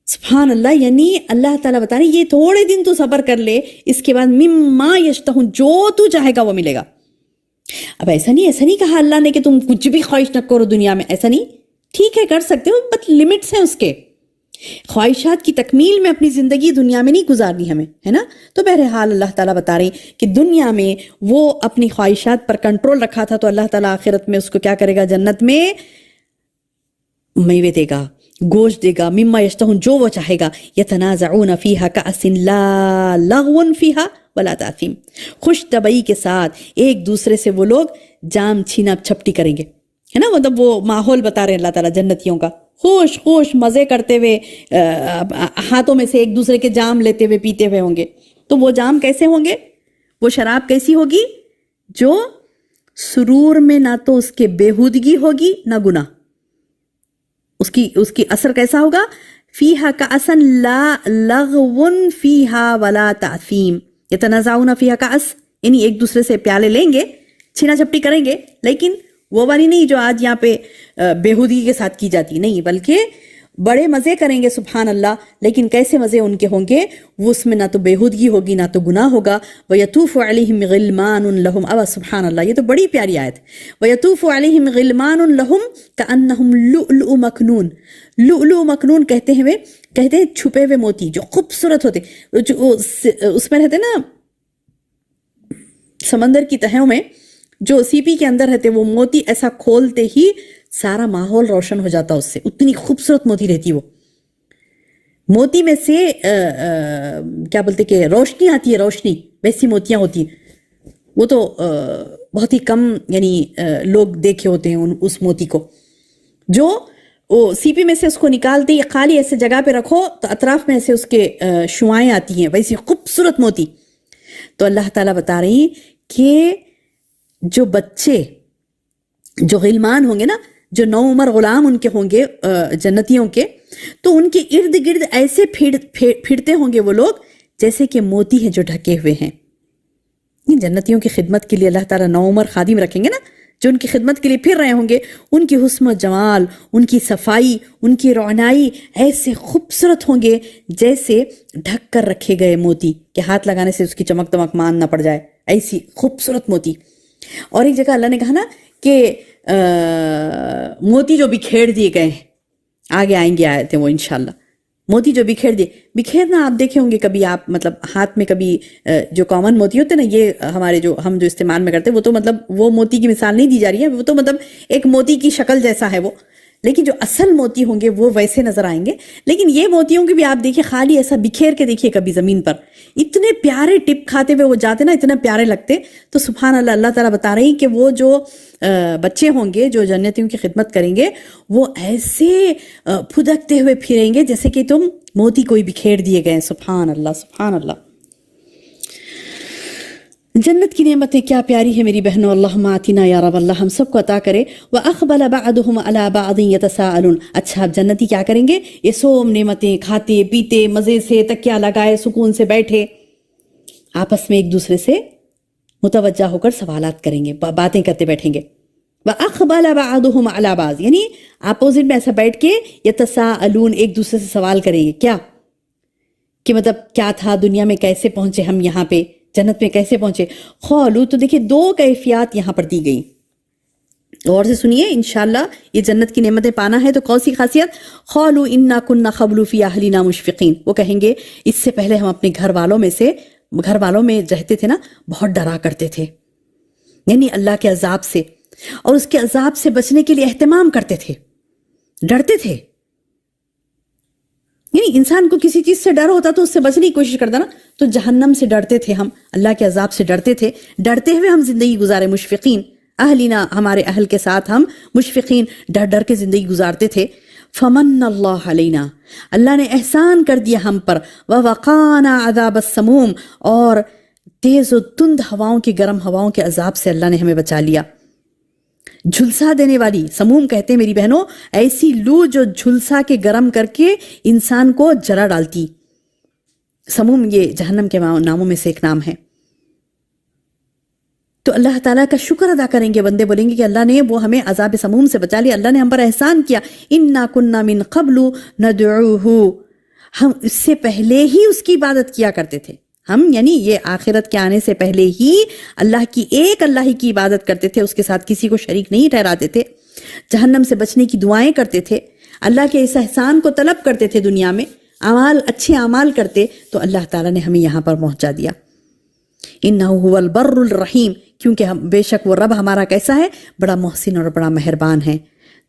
Speaker 2: سبحان اللہ۔ یعنی اللہ تعالیٰ بتا رہے ہیں یہ تھوڑے دن تو صبر کر لے، اس کے بعد مما یشتہون، جو تو چاہے گا وہ ملے گا۔ اب ایسا نہیں کہا اللہ نے کہ تم کچھ بھی خواہش نہ کرو دنیا میں، ایسا نہیں، ٹھیک ہے کر سکتے ہو، بٹ لمٹس ہیں اس کے، خواہشات کی تکمیل میں اپنی زندگی دنیا میں نہیں گزارنی ہمیں، ہے نا۔ تو بہرحال اللہ تعالیٰ بتا رہے ہیں کہ دنیا میں وہ اپنی خواہشات پر کنٹرول رکھا تھا، تو اللہ تعالیٰ آخرت میں اس کو کیا کرے گا، جنت میں میوے دے گا، گوشت دے گا، مما یشتہون، جو وہ چاہے گا، یتنازعون فیہا کأس لا لغو فیہا ولا تاثیم، خوش طبعی کے ساتھ ایک دوسرے سے وہ لوگ جام چھینا چھپٹی کریں گے، ہے نا، مطلب وہ ماحول بتا رہے ہیں اللہ تعالیٰ جنتیوں کا، خوش مزے کرتے ہوئے، ہاتھوں میں سے ایک دوسرے کے جام لیتے ہوئے پیتے ہوئے ہوں گے۔ تو وہ جام کیسے ہوں گے، وہ شراب کیسی ہوگی، جو سرور میں نہ تو اس کے بےہودگی ہوگی نہ گناہ، اس کی اثر کیسا ہوگا، فیہا کأسا لا لغو فیہا ولا تعثیم، یتنازعون فیہا کأس، یعنی ایک دوسرے سے پیالے لیں گے، چھینا چھپٹی کریں گے، لیکن وہ والی نہیں جو آج یہاں پہ بےہودگی کے ساتھ کی جاتی، نہیں، بلکہ بڑے مزے کریں گے، سبحان اللہ، لیکن کیسے مزے ان کے ہوں گے، وہ اس میں نہ تو بےہودگی ہوگی نہ تو گناہ ہوگا۔ وَيَطُوفُ عَلَيْهِمْ غِلْمَانٌ لَهُمْ، اب سبحان اللہ، یہ تو بڑی پیاری آیت، وَيَطُوفُ عَلَيْهِمْ غِلْمَانٌ لَهُمْ كَأَنَّهُمْ لُؤْلُؤُ مَكْنُونٌ، لؤلؤ مکنون کہتے ہیں چھپے ہوئے موتی جو خوبصورت ہوتے، اس میں رہتے نا سمندر کی تہوں میں، جو سی پی کے اندر رہتے، وہ موتی ایسا کھولتے ہی سارا ماحول روشن ہو جاتا، اس سے اتنی خوبصورت موتی رہتی، وہ موتی میں سے کیا بولتے کہ روشنی آتی ہے، روشنی، ویسی موتیاں ہوتی ہیں، وہ تو بہت ہی کم یعنی لوگ دیکھے ہوتے ہیں اس موتی کو، جو وہ سی پی میں سے اس کو نکالتے ہی خالی ایسے جگہ پہ رکھو تو اطراف میں ایسے اس کے شعائیں آتی ہیں، ویسی خوبصورت موتی۔ تو اللہ تعالیٰ بتا رہی ہیں کہ جو بچے، جو غلمان ہوں گے نا، جو نو عمر غلام ان کے ہوں گے جنتیوں کے، تو ان کے ارد گرد ایسے پھرتے ہوں گے وہ لوگ جیسے کہ موتی ہیں جو ڈھکے ہوئے ہیں۔ جنتیوں کی خدمت کے لیے اللہ تعالیٰ نو عمر خادم رکھیں گے نا، جو ان کی خدمت کے لیے پھر رہے ہوں گے، ان کی حسن و جمال، ان کی صفائی، ان کی رونائی ایسے خوبصورت ہوں گے جیسے ڈھک کر رکھے گئے موتی، کہ ہاتھ لگانے سے اس کی چمک دمک مان نہ پڑ جائے، ایسی خوبصورت موتی۔ اور ایک جگہ اللہ نے کہا نا کہ موتی جو بکھیر دیے گئے ہیں، آگے آئیں گے آئے تھے وہ انشاءاللہ، موتی جو بکھیرنا آپ دیکھے ہوں گے کبھی، آپ مطلب ہاتھ میں کبھی جو کامن موتی ہوتے ہیں نا، یہ ہمارے ہم جو استعمال میں کرتے ہیں، وہ تو مطلب وہ موتی کی مثال نہیں دی جا رہی ہے، وہ تو مطلب ایک موتی کی شکل جیسا ہے وہ، لیکن جو اصل موتی ہوں گے وہ ویسے نظر آئیں گے۔ لیکن یہ موتیوں کی بھی آپ دیکھیں، خالی ایسا بکھیر کے دیکھیے کبھی زمین پر، اتنے پیارے ٹپ کھاتے ہوئے وہ جاتے نا، اتنے پیارے لگتے۔ تو سبحان اللہ، اللہ تعالیٰ بتا رہے ہیں کہ وہ جو بچے ہوں گے جو جنتیوں کی خدمت کریں گے، وہ ایسے پھدکتے ہوئے پھریں گے جیسے کہ تم موتی کوئی بکھیر دیے گئے۔ سبحان اللہ سبحان اللہ، جنت کی نعمتیں کیا پیاری ہے میری بہنوں، اللہم آتنا یا رب، اللہ ہم سب کو عطا کرے۔ وَأَقْبَلَ بَعْضُهُمْ عَلَى بَعْضٍ يَتَسَاءَلُونَ، اچھا اب جنتی کیا کریں گے، یہ سوم نعمتیں کھاتے پیتے مزے سے تکیہ لگائے سکون سے بیٹھے، آپس میں ایک دوسرے سے متوجہ ہو کر سوالات کریں گے، باتیں کرتے بیٹھیں گے۔ وَأَقْبَلَ بَعْضُهُمْ عَلَى بَعْضٍ، یعنی اپوزٹ میں ایسا بیٹھ کے یتساءلون، ایک دوسرے سے سوال کریں گے، کیا کہ مطلب کیا تھا دنیا میں، کیسے پہنچے ہم یہاں پہ، جنت میں کیسے پہنچے۔ قالوا، تو دیکھیں دو کیفیات یہاں پر دی گئی، غور سے سنیے انشاءاللہ یہ جنت کی نعمتیں پانا ہے تو کون سی خاصیت؟ قالوا انا كنا قبل في اهلنا مشفقين، وہ کہیں گے اس سے پہلے ہم اپنے گھر والوں میں رہتے تھے نا، بہت ڈرا کرتے تھے، یعنی اللہ کے عذاب سے اور اس کے عذاب سے بچنے کے لیے اہتمام کرتے تھے، ڈرتے تھے. یعنی انسان کو کسی چیز سے ڈر ہوتا تو اس سے بچنے کی کوشش کرتا نا، تو جہنم سے ڈرتے تھے ہم، اللہ کے عذاب سے ڈرتے تھے، ڈرتے ہوئے ہم زندگی گزارے. مشفقین اہلینا، ہمارے اہل کے ساتھ ہم مشفقین ڈر ڈر کے زندگی گزارتے تھے. فمن اللہ علینا، اللہ نے احسان کر دیا ہم پر. ووقانا عذاب السموم، اور تیز و تند ہواؤں کی، گرم ہواؤں کے عذاب سے اللہ نے ہمیں بچا لیا. جھلسا دینے والی، سموم کہتے ہیں میری بہنوں ایسی لو جو جھلسا کے گرم کر کے انسان کو جلا ڈالتی. سموم یہ جہنم کے ناموں میں سے ایک نام ہے. تو اللہ تعالیٰ کا شکر ادا کریں گے بندے، بولیں گے کہ اللہ نے وہ ہمیں عذاب سموم سے بچا لیا، اللہ نے ہم پر احسان کیا. انا کننا من قبل ندعوہ، ہم اس سے پہلے ہی اس کی عبادت کیا کرتے تھے. ہم یعنی یہ آخرت کے آنے سے پہلے ہی اللہ ہی کی عبادت کرتے تھے، اس کے ساتھ کسی کو شریک نہیں ٹھہراتے تھے. جہنم سے بچنے کی دعائیں کرتے تھے، اللہ کے اس احسان کو طلب کرتے تھے، دنیا میں اچھے اعمال کرتے، تو اللہ تعالیٰ نے ہمیں یہاں پر پہنچا دیا. انہ هو البر الرحیم، کیونکہ بے شک وہ رب ہمارا کیسا ہے، بڑا محسن اور بڑا مہربان ہے.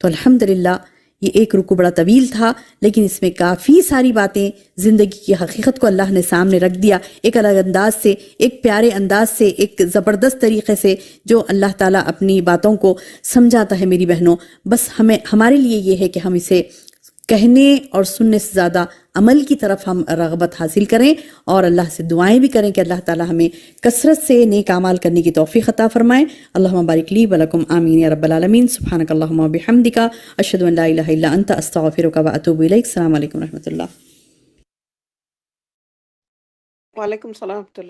Speaker 2: تو الحمدللہ یہ ایک رکوع بڑا طویل تھا، لیکن اس میں کافی ساری باتیں زندگی کی حقیقت کو اللہ نے سامنے رکھ دیا، ایک الگ انداز سے، ایک پیارے انداز سے، ایک زبردست طریقے سے، جو اللہ تعالیٰ اپنی باتوں کو سمجھاتا ہے میری بہنوں. بس ہمارے لیے یہ ہے کہ ہم اسے کہنے اور سننے سے زیادہ عمل کی طرف ہم رغبت حاصل کریں، اور اللہ سے دعائیں بھی کریں کہ اللہ تعالیٰ ہمیں کثرت سے نیک اعمال کرنے کی توفیق عطا فرمائے. اللہم بارک لی ولکم، آمین یا رب العالمین. سبحانک اللہم وبحمدک، اشہد ان لا الہ الا انت، استغفرک واتوب الیک. السلام علیکم ورحمۃ اللہ.
Speaker 3: وعلیکم السلام ورحمۃ اللہ.